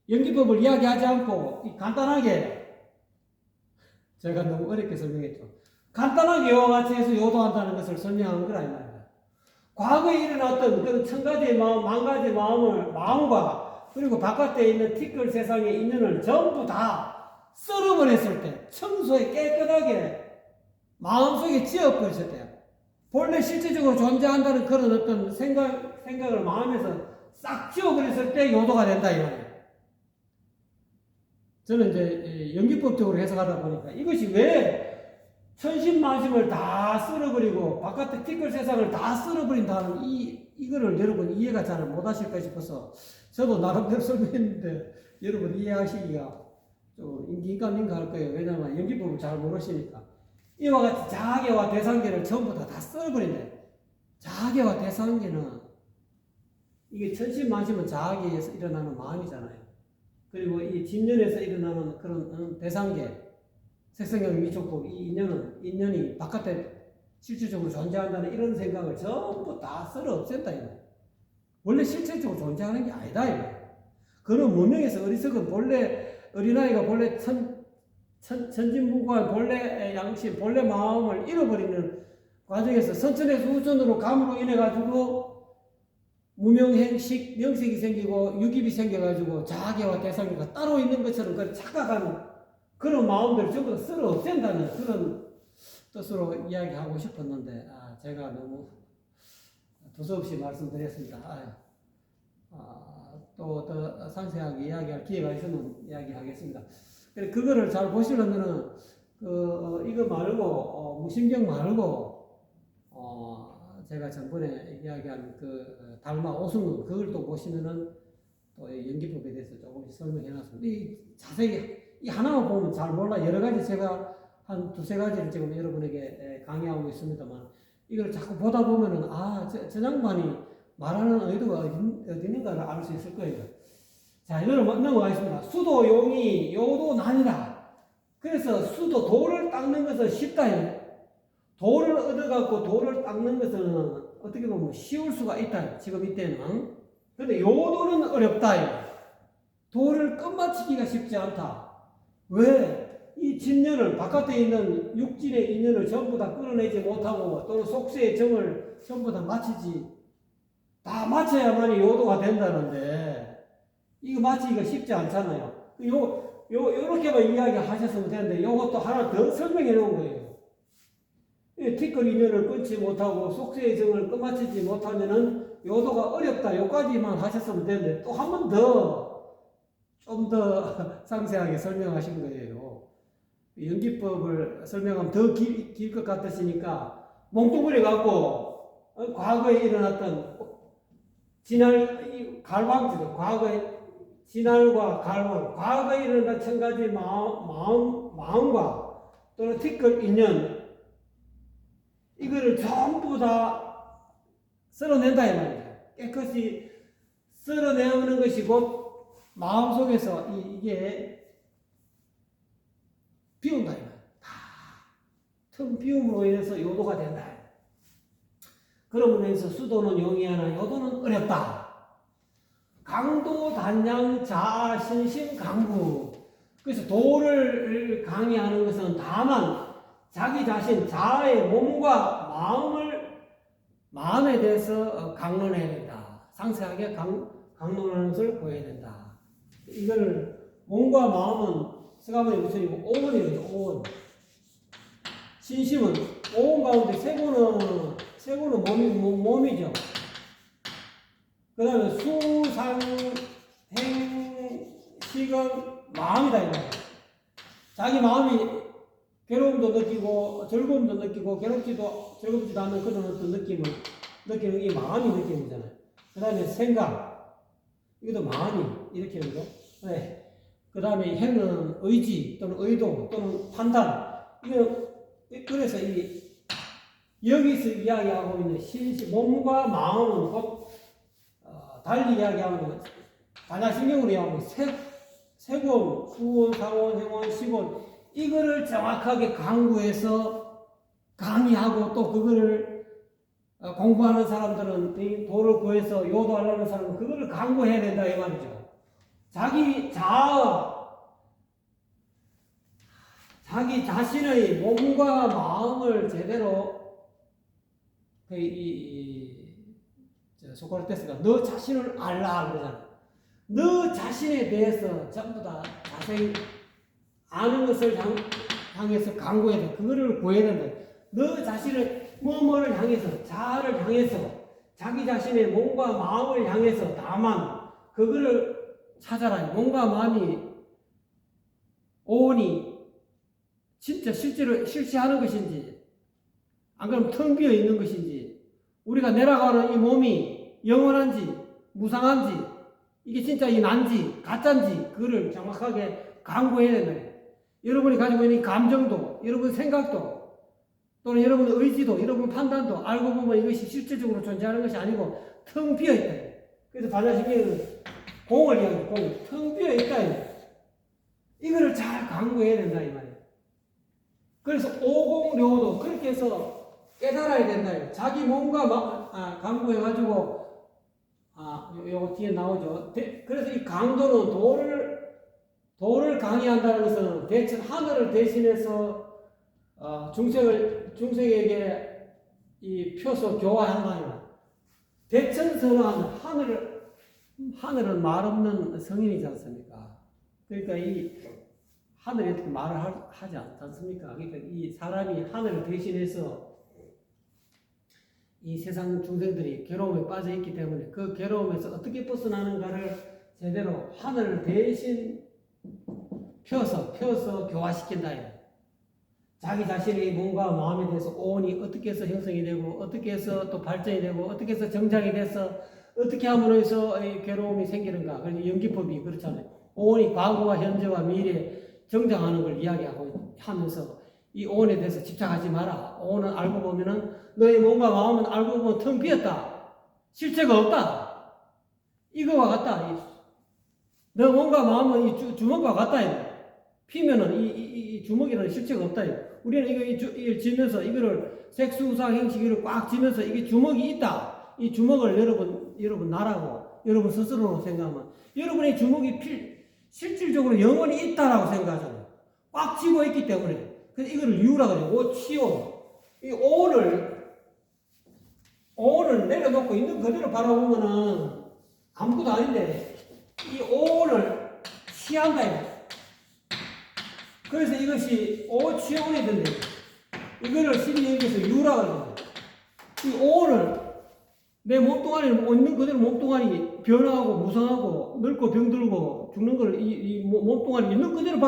연기법을 이야기하지 않고 간단하게, 제가 너무 어렵게 설명했죠. 간단하게 요와 같이 해서 요도한다는 것을 설명한 건 아닙니다. 과거에 일어났던 그런 천 가지의 마음, 만 가지의 마음과 그리고 바깥에 있는 티끌 세상의 인연을 전부 다 썰어버렸을 때, 청소에 깨끗하게 마음속에 지어버렸을 때, 본래 실질적으로 존재한다는 그런 어떤 생각을 마음에서 싹 지워버렸을 때 요도가 된다, 이 말이에요. 저는 이제 연기법적으로 해석하다 보니까 이것이 왜 천신만심을 다 쓸어버리고 바깥의 티끌 세상을 다 쓸어버린다는 이거를 여러분 이해가 잘 못하실까 싶어서 저도 나름대로 설명했는데 여러분 이해하시기가 좀 인기인가민가 할 거예요. 왜냐하면 연기법을 잘 모르시니까. 이와 같이 자아계와 대상계를 전부 다 쓸어버린대. 자아계와 대상계는 이게 천신만심은 자아계에서 일어나는 마음이잖아요. 그리고 이 진년에서 일어나는 그런 대상계, 색성형 미촉법, 이 인연이 바깥에 실질적으로 존재한다는 이런 생각을 전부 다 썰어 없앤다. 원래 실질적으로 존재하는 게 아니다. 그런 문명에서 어리석은 어린아이가 본래 천진부구한 본래 양심, 본래 마음을 잃어버리는 과정에서 선천에서 후천으로 감으로 인해가지고 무명행식, 명색이 생기고 유깁이 생겨가지고 자아계와 대상계가 따로 있는 것처럼 그걸 착각하는 그런 마음들을 전부 다 쓸어 없앤다는 그런 뜻으로 이야기하고 싶었는데, 제가 너무 두서없이 말씀드렸습니다. 또 더 상세하게 이야기할 기회가 있으면 이야기하겠습니다. 그거를 잘 보시려면은, 이거 말고, 무심경 말고, 제가 전번에 이야기한 달마 오승론, 그걸 또 보시면은 또 연기법에 대해서 조금씩 설명해 놨습니다. 자세히, 이 하나만 보면 잘 몰라. 여러 가지 제가 한 두세 가지를 지금 여러분에게 강의하고 있습니다만, 이걸 자꾸 보다 보면은, 저 양반이 말하는 의도가 어디 있는가를 알 수 있을 거예요. 자, 이거를 넘어가겠습니다. 수도, 용이, 요도, 난이다. 그래서 돌을 닦는 것은 쉽다. 돌을 얻어갖고 돌을 닦는 것은 어떻게 보면 쉬울 수가 있다. 지금 이때는. 근데 요도는 어렵다. 돌을 끝마치기가 쉽지 않다. 왜? 이 진년을, 바깥에 있는 육진의 인연을 전부 다 끌어내지 못하고 또는 속세의 정을 전부 다 다 마쳐야만이 요도가 된다는데, 이거 마치기가 쉽지 않잖아요. 요렇게만 이야기 하셨으면 되는데, 요것도 하나 더 설명해 놓은 거예요. 티끌 인연을 끊지 못하고 속세의 정을 끝마치지 못하면은 요도가 어렵다. 요까지만 하셨으면 되는데, 또 한 번 좀 더 상세하게 설명하신 거예요. 연기법을 설명하면 더 길 것 같으시니까 몽뚱그려 갖고 과거에 일어났던 진할 갈망지도 과거에 진할과 갈망, 과거에 일어난 천 가지 마음과 또는 티끌 인연 이거를 전부 다 쓸어낸다 이 말이죠. 깨끗이 쓸어내는 것이 곧 마음속에서 이게 비운다 이 말이에요. 다 틈 비움으로 인해서 요도가 된다. 그러므로 인해서 수도는 용이하나 요도는 어렵다. 강도 단양 자아 신심 강구. 그래서 도를 강의하는 것은 다만 자기 자신 자아의 마음에 대해서 강론해야 된다. 상세하게 강론하는 것을 보여야 된다. 이걸 몸과 마음은 서가모니 우선이고 오원이죠. 오원. 신심은 오원 가운데 세고는 몸이죠. 그 다음에 수상, 행, 식은 마음이다. 이거. 자기 마음이 괴로움도 느끼고 즐거움도 느끼고 즐겁지도 않은 그런 어떤 느끼는 이 마음이 느낌이잖아요. 그 다음에 생각, 이것도 마음이 일으키는 거. 네. 그 다음에 행은 의지 또는 의도 또는 판단. 그래서 여기서 이야기하고 있는 신심, 몸과 마음은 곧 달리 이야기하면 반야신경으로 이야기하면 세권, 수원, 상원, 행원, 시권 이거를 정확하게 강구해서 강의하고 또 그거를 공부하는 사람들은 이 도를 구해서 요도하려는 사람은 그거를 강구해야 된다 이 말이죠. 자기 자신의 몸과 마음을 제대로 소크라테스가 너 자신을 알라 그러잖아. 너 자신에 대해서 전부 다 자세히 아는 것을 향해서 강구해야 돼. 그거를 구해야 된다. 너 자신을 뭐뭐를 향해서 자아를 향해서 자기 자신의 몸과 마음을 향해서 다만 그거를 찾아라. 몸과 마음이 오온이 진짜 실제로 실시하는 것인지 안 그러면 텅 비어 있는 것인지 우리가 내려가는 이 몸이 영원한지 무상한지 이게 진짜 이 난지 가짜인지 그거를 정확하게 강구해야 된다. 여러분이 가지고 있는 감정도 여러분 생각도 또는 여러분 의지도 여러분 판단도 알고 보면 이것이 실질적으로 존재하는 것이 아니고 텅 비어 있다. 그래서 반야신경은 공을 이야기해. 공. 텅 비어 있다. 이거를 잘 강구해야 된다 이 말이에요. 그래서 오공료도 그렇게 해서 깨달아야 된다. 자기 몸과 강구해가지고 요거 뒤에 나오죠. 그래서 이 강도는 도를 강의한다는 것은 대천 하늘을 대신해서 중생에게 이 표서 교화하는 거 아니야. 대천선은 하늘은 말 없는 성인이지 않습니까? 그러니까 이 하늘이 어떻게 말을 하지 않습니까? 그러니까 이 사람이 하늘을 대신해서 이 세상 중생들이 괴로움에 빠져 있기 때문에 그 괴로움에서 어떻게 벗어나는가를 제대로 하늘을 대신 펴서 교화시킨다. 자기 자신의 몸과 마음에 대해서 오온이 어떻게 해서 형성이 되고 어떻게 해서 또 발전이 되고 어떻게 해서 정장이 돼서 어떻게 함으로 해서 이 괴로움이 생기는가. 그래서 연기법이 그렇잖아요. 오온이 과거와 현재와 미래에 정장하는 걸 이야기하고 하면서 이 오온에 대해서 집착하지 마라. 오온은 알고 보면은 너의 몸과 마음은 알고 보면 텅 비었다. 실체가 없다. 이거와 같다. 너 몸과 마음은 이 주먹과 같다. 피면은 이 주먹에는 실체가 없다. 우리는 이걸 지면서 이거를 색수상 형식을 꽉 지면서 이게 주먹이 있다. 이 주먹을 여러분 나라고 여러분 스스로로 생각하면 여러분의 주먹이 실질적으로 영원히 있다라고 생각하잖아요. 꽉 쥐고 있기 때문에. 그래서 이거를 유라고 해요. 오치오. 이 오온을 내려놓고 있는 그대로 바라보면은 아무것도 아닌데 이 오온을 취한다. 그래서 이것이 오치온이 된대. 이거를 신이 여기서 유라고 해요. 이 오온을 내 몸뚱아리 있는 그대로 몸뚱아리 변화하고 무성하고 늙고 병들고 죽는 걸 이 몸뚱아리 있는 그대로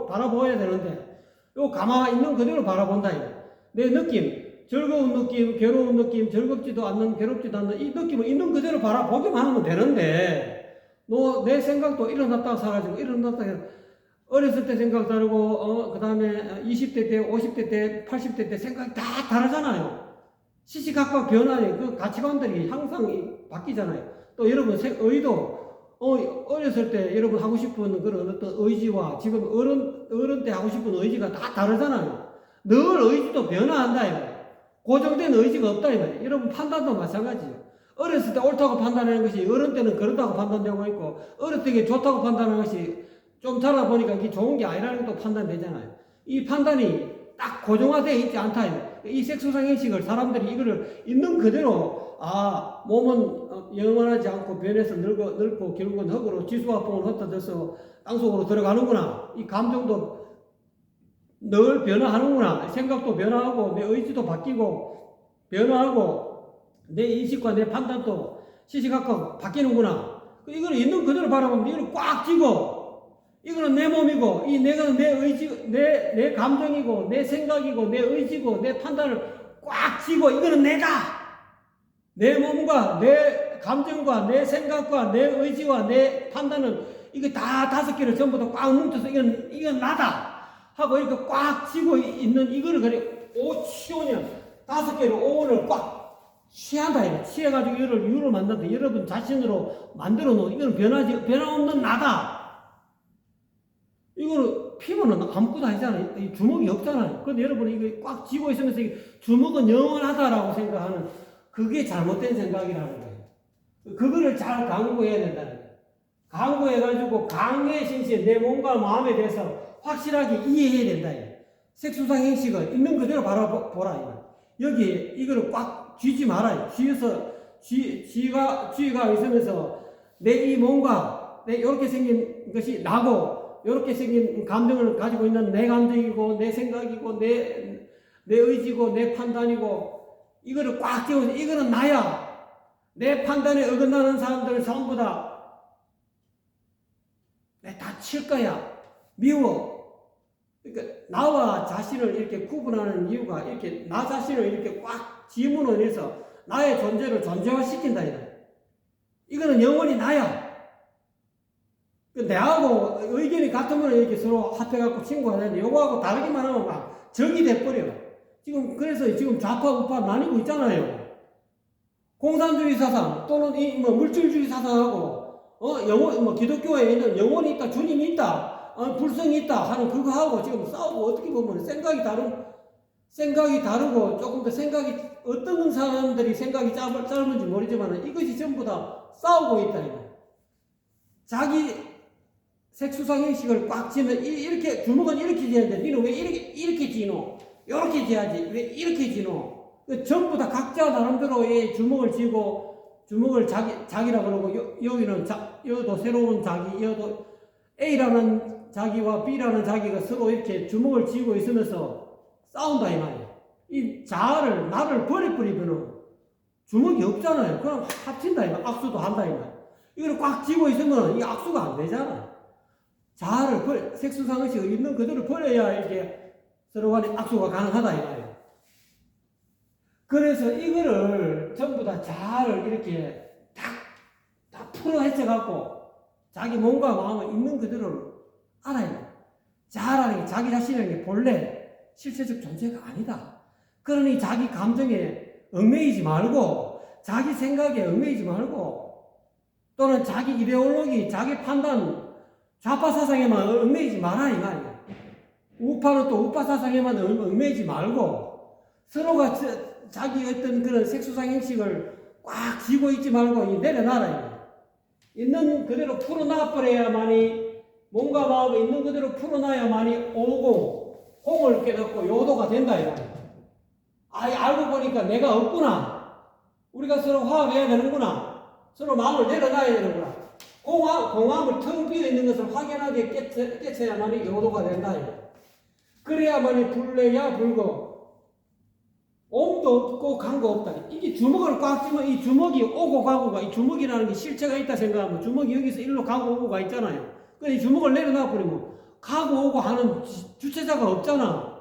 바라보아야 되는데 요 가만히 있는 그대로 바라본다. 내 느낌 즐거운 느낌, 괴로운 느낌, 즐겁지도 않는, 괴롭지도 않는 이 느낌을 있는 그대로 바라보기만 하면 되는데, 내 생각도 일어났다가 사라지고, 일어났다가 어렸을 때 생각 다르고, 그 다음에 20대 때, 50대 때, 80대 때 생각이 다 다르잖아요. 시시각각 변화해. 그 가치관들이 항상 바뀌잖아요. 또 여러분 의도, 어렸을 때 여러분 하고 싶은 그런 어떤 의지와 지금 어른 때 하고 싶은 의지가 다 다르잖아요. 늘 의지도 변화한다, 이거. 고정된 의지가 없다, 이거. 여러분 판단도 마찬가지예요. 어렸을 때 옳다고 판단하는 것이 어른 때는 그렇다고 판단되고 있고, 어릴 때 이게 좋다고 판단하는 것이 좀 자라보니까 이게 좋은 게 아니라는 것도 판단되잖아요. 이 판단이 딱 고정화되어 있지 않다, 이거. 이 색소상 행식을 사람들이 이거를 있는 그대로 몸은 영원하지 않고 변해서 늙고 결국은 흙으로 지수화풍을 흩어져서 땅속으로 들어가는구나. 이 감정도 늘 변화하는구나. 생각도 변화하고 내 의지도 바뀌고 변화하고 내 인식과 내 판단도 시시각각 바뀌는구나. 이거는 있는 그대로 바라보면 이거는 꽉 쥐고 이거는 내 몸이고 내가 내 의지, 내 감정이고 내 생각이고 내 의지고 내 판단을 꽉 쥐고 이거는 내다. 내 몸과 내 감정과 내 생각과 내 의지와 내 판단은 이거 다 5개를 전부 다 꽉 뭉쳐서 이건 나다 하고 이렇게 꽉 쥐고 있는 이거를 그래 치오년 5개를 오온을 꽉 취한다. 이거 취해가지고 이거를 유를 만든다. 여러분 자신으로 만들어 놓은 이거는 변함없는 나다. 이거는 피부는 아무것도 아니잖아요. 주먹이 없잖아요. 그런데 여러분이 이거 꽉 쥐고 있으면서 주먹은 영원하다라고 생각하는 그게 잘못된 생각이라는 거예요. 그거를 잘 강구해야 된다는 거예요. 강구해가지고 강해신신 내 몸과 마음에 대해서 확실하게 이해해야 된다. 색소상 행식을 있는 그대로 바라보라. 여기 이거를 꽉 쥐지 말아요. 쥐가 있으면서 내 이 몸과 내 이렇게 생긴 것이 나고 이렇게 생긴 감정을 가지고 있는 내 감정이고 내 생각이고 내 의지고 내 판단이고 이거를 꽉 쥐어서 이거는 나야. 내 판단에 어긋나는 사람들은 전부 다 다 칠 거야. 미워. 그러니까 나와 자신을 이렇게 구분하는 이유가 이렇게 나 자신을 이렇게 꽉 지문을 해서 나의 존재를 존재화시킨다. 이거는 영원히 나야. 내하고 의견이 같으면 이렇게 서로 합해갖고 친구하는데 요거하고 다르기만 하면 막 적이 돼버려. 그래서 지금 좌파 우파 나뉘고 있잖아요. 공산주의 사상 또는 물질주의 사상하고 기독교에 있는 영혼이 있다, 주님이 있다, 불성이 있다 하는 그거하고 지금 싸우고 어떻게 보면 생각이 다르고 조금 더 생각이 어떤 사람들이 생각이 짧은지 모르지만 이것이 전부 다 싸우고 있다. 자기 색수상 행식을 꽉 쥐면 이렇게 주먹은 이렇게 쥐는데 니는 왜 이렇게 쥐노? 이렇게 쥐야지. 왜 이렇게 쥐노? 전부 다 각자 나름대로의 주먹을 쥐고 주먹을 자기라 그러고 여기는 여도 새로운 자기, 여도 A라는 자기와 B라는 자기가 서로 이렇게 주먹을 쥐고 있으면서 싸운다 이 말이에요. 이 자아를 나를 버리면 주먹이 없잖아요. 그럼 합친다 이 말. 악수도 한다 이 말. 이걸 꽉 쥐고 있으면 이 악수가 안 되잖아. 자아를 색수상의식을 있는 그대로 버려야 이렇게 서로 간에 악수가 가능하다 이 말이에요. 그래서 이거를 전부 다 자아를 이렇게 다 풀어 헤쳐갖고 자기 몸과 마음을 있는 그대로 알아요. 자아라는 게 자기 자신이라는 게 본래 실체적 존재가 아니다. 그러니 자기 감정에 얽매이지 말고 자기 생각에 얽매이지 말고 또는 자기 이데올로기, 자기 판단, 좌파 사상에만 얽매이지 마라 이 말이야. 우파는 또 우파 사상에만 얽매이지 말고 서로가 자기 어떤 그런 색수상 행식을 꽉 쥐고 있지 말고 내려놔라. 있는 그대로 풀어놔버려야만이 몸과 마음이 있는 그대로 풀어놔야만이 오고 공을 깨닫고 요도가 된다. 알고 보니까 내가 없구나. 우리가 서로 화합해야 되는구나. 서로 마음을 내려놔야 되는구나. 공함을 텅 비어 있는 것을 확연하게 깨쳐야만이 요도가 된다. 그래야만이 불내야 불고 옴도 없고 간거 없다. 이게 주먹을 꽉 쥐면 이 주먹이 오고 가고가 이 주먹이라는 게 실체가 있다 생각하면 주먹이 여기서 일로 가고 오고가 있잖아요. 근데 이 주먹을 내려놔 버리면 가고 오고 하는 주체자가 없잖아.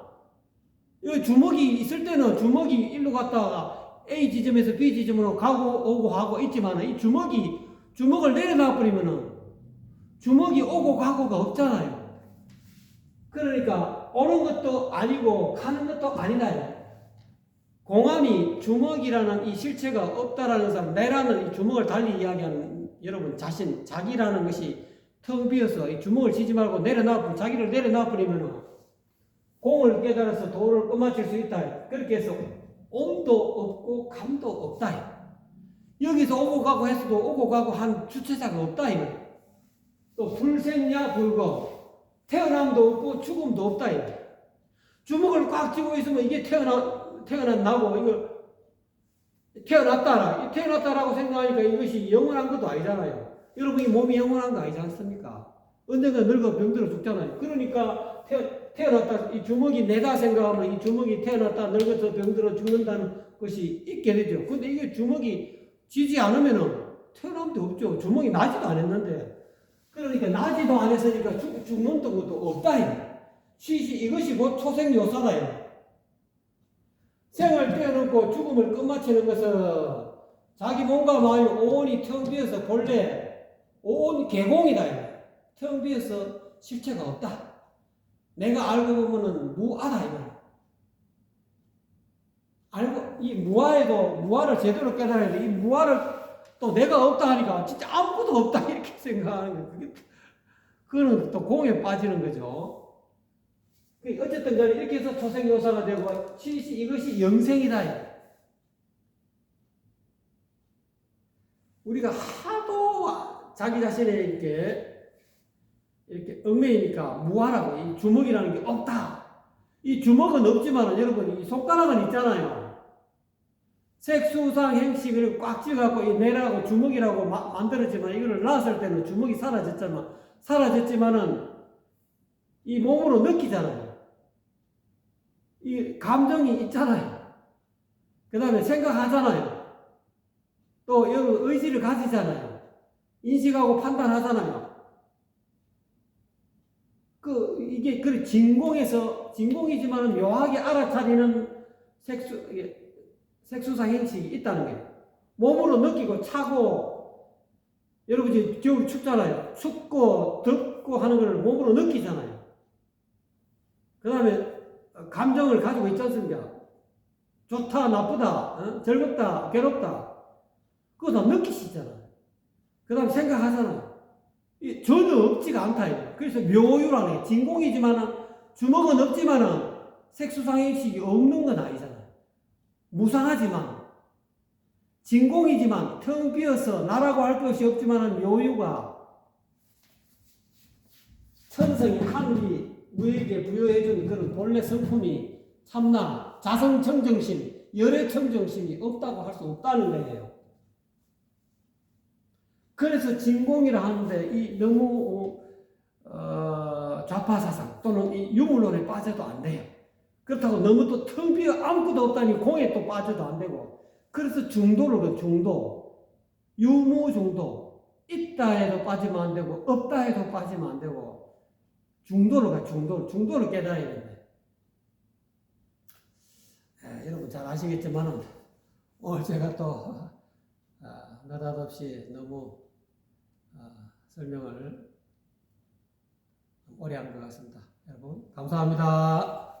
이 주먹이 있을 때는 주먹이 일로 갔다가 A 지점에서 B 지점으로 가고 오고 하고 있지만 이 주먹을 내려놔 버리면은 주먹이 오고 가고가 없잖아요. 그러니까 오는 것도 아니고 가는 것도 아니다. 공안이 주먹이라는 이 실체가 없다라는 사람, 내라는 이 주먹을 달리 이야기하는 여러분 자신, 자기라는 것이 텅 비어서 이 주먹을 쥐지 말고 자기를 내려놔 버리면 공을 깨달아서 도를 끝마칠 수 있다. 그렇게 해서 온도 없고 감도 없다. 여기서 오고 가고 했어도 오고 가고 한 주체자가 없다. 또 불생야 불거, 태어남도 없고 죽음도 없다. 주먹을 꽉 쥐고 있으면 이게 태어났나고 이걸 태어났다라고 생각하니까 이것이 영원한 것도 아니잖아요. 여러분 이 몸이 영원한 거 아니지 않습니까? 언젠가 늙어 병들어 죽잖아요. 그러니까 태어났다 이 주먹이 내다 생각하면 이 주먹이 태어났다 늙어서 병들어 죽는다는 것이 있게 되죠. 근데 이게 주먹이 쥐지 않으면은 태어남도 없죠. 주먹이 나지도 않았는데. 그러니까 나지도 않았으니까 죽는 것도 없다. 이것이 곧 초생요사다. 생을 떼어놓고 죽음을 끝마치는 것은 자기 몸과 마음이 온이 텅 비어서 본래 온 개공이다. 텅 비어서 실체가 없다. 내가 알고 보면은 무아다. 알고 이 무아를 제대로 깨달아야 돼. 이 무아를 또 내가 없다 하니까 진짜 아무것도 없다 이렇게 생각하는 거예요. 그거는 또 공에 빠지는 거죠. 어쨌든 간에 이렇게 해서 초생요사가 되고 이것이 영생이다. 우리가 하도 자기 자신에 이렇게 얽매이니까 무아라고 이 주먹이라는 게 없다. 이 주먹은 없지만 여러분 이 손가락은 있잖아요. 색수상 행식을 꽉 쥐어갖고 이 내라고 주먹이라고 만들었지만 이거를 놨을 때는 주먹이 사라졌지만은 이 몸으로 느끼잖아요. 이 감정이 있잖아요. 그 다음에 생각하잖아요. 또 여러분 의지를 가지잖아요. 인식하고 판단하잖아요. 이게 진공이지만 묘하게 알아차리는 색수상 행식이 있다는 거예요. 몸으로 느끼고 차고, 여러분 이제 겨울 춥잖아요. 춥고 덥고 하는 걸 몸으로 느끼잖아요. 그 다음에 감정을 가지고 있지 않습니까? 좋다, 나쁘다, 즐겁다, 괴롭다. 그거 다 느끼시잖아요. 그 다음에 생각하잖아요. 전혀 없지가 않다. 그래서 묘유라네. 진공이지만은, 주먹은 없지만은, 색수상행식이 없는 건 아니잖아요. 무상하지만, 진공이지만, 텅 비어서 나라고 할 것이 없지만은, 묘유가 천성이 하늘이 우리에게 부여해준 그런 본래 성품이 참나, 자성청정심, 열애청정심이 없다고 할 수 없다는 거예요. 그래서 진공이라 하는데 이 너무 좌파사상 또는 이 유물론에 빠져도 안 돼요. 그렇다고 너무 또 텅 비어 아무것도 없다니 공에 또 빠져도 안 되고. 그래서 중도를 중도, 유무중도, 있다 해도 빠지면 안 되고 없다 해도 빠지면 안 되고 중도를 깨달아야 된다. 여러분 잘 아시겠지만은 오늘 제가 또 느닷없이 너무 설명을 오래 한 것 같습니다. 여러분 감사합니다.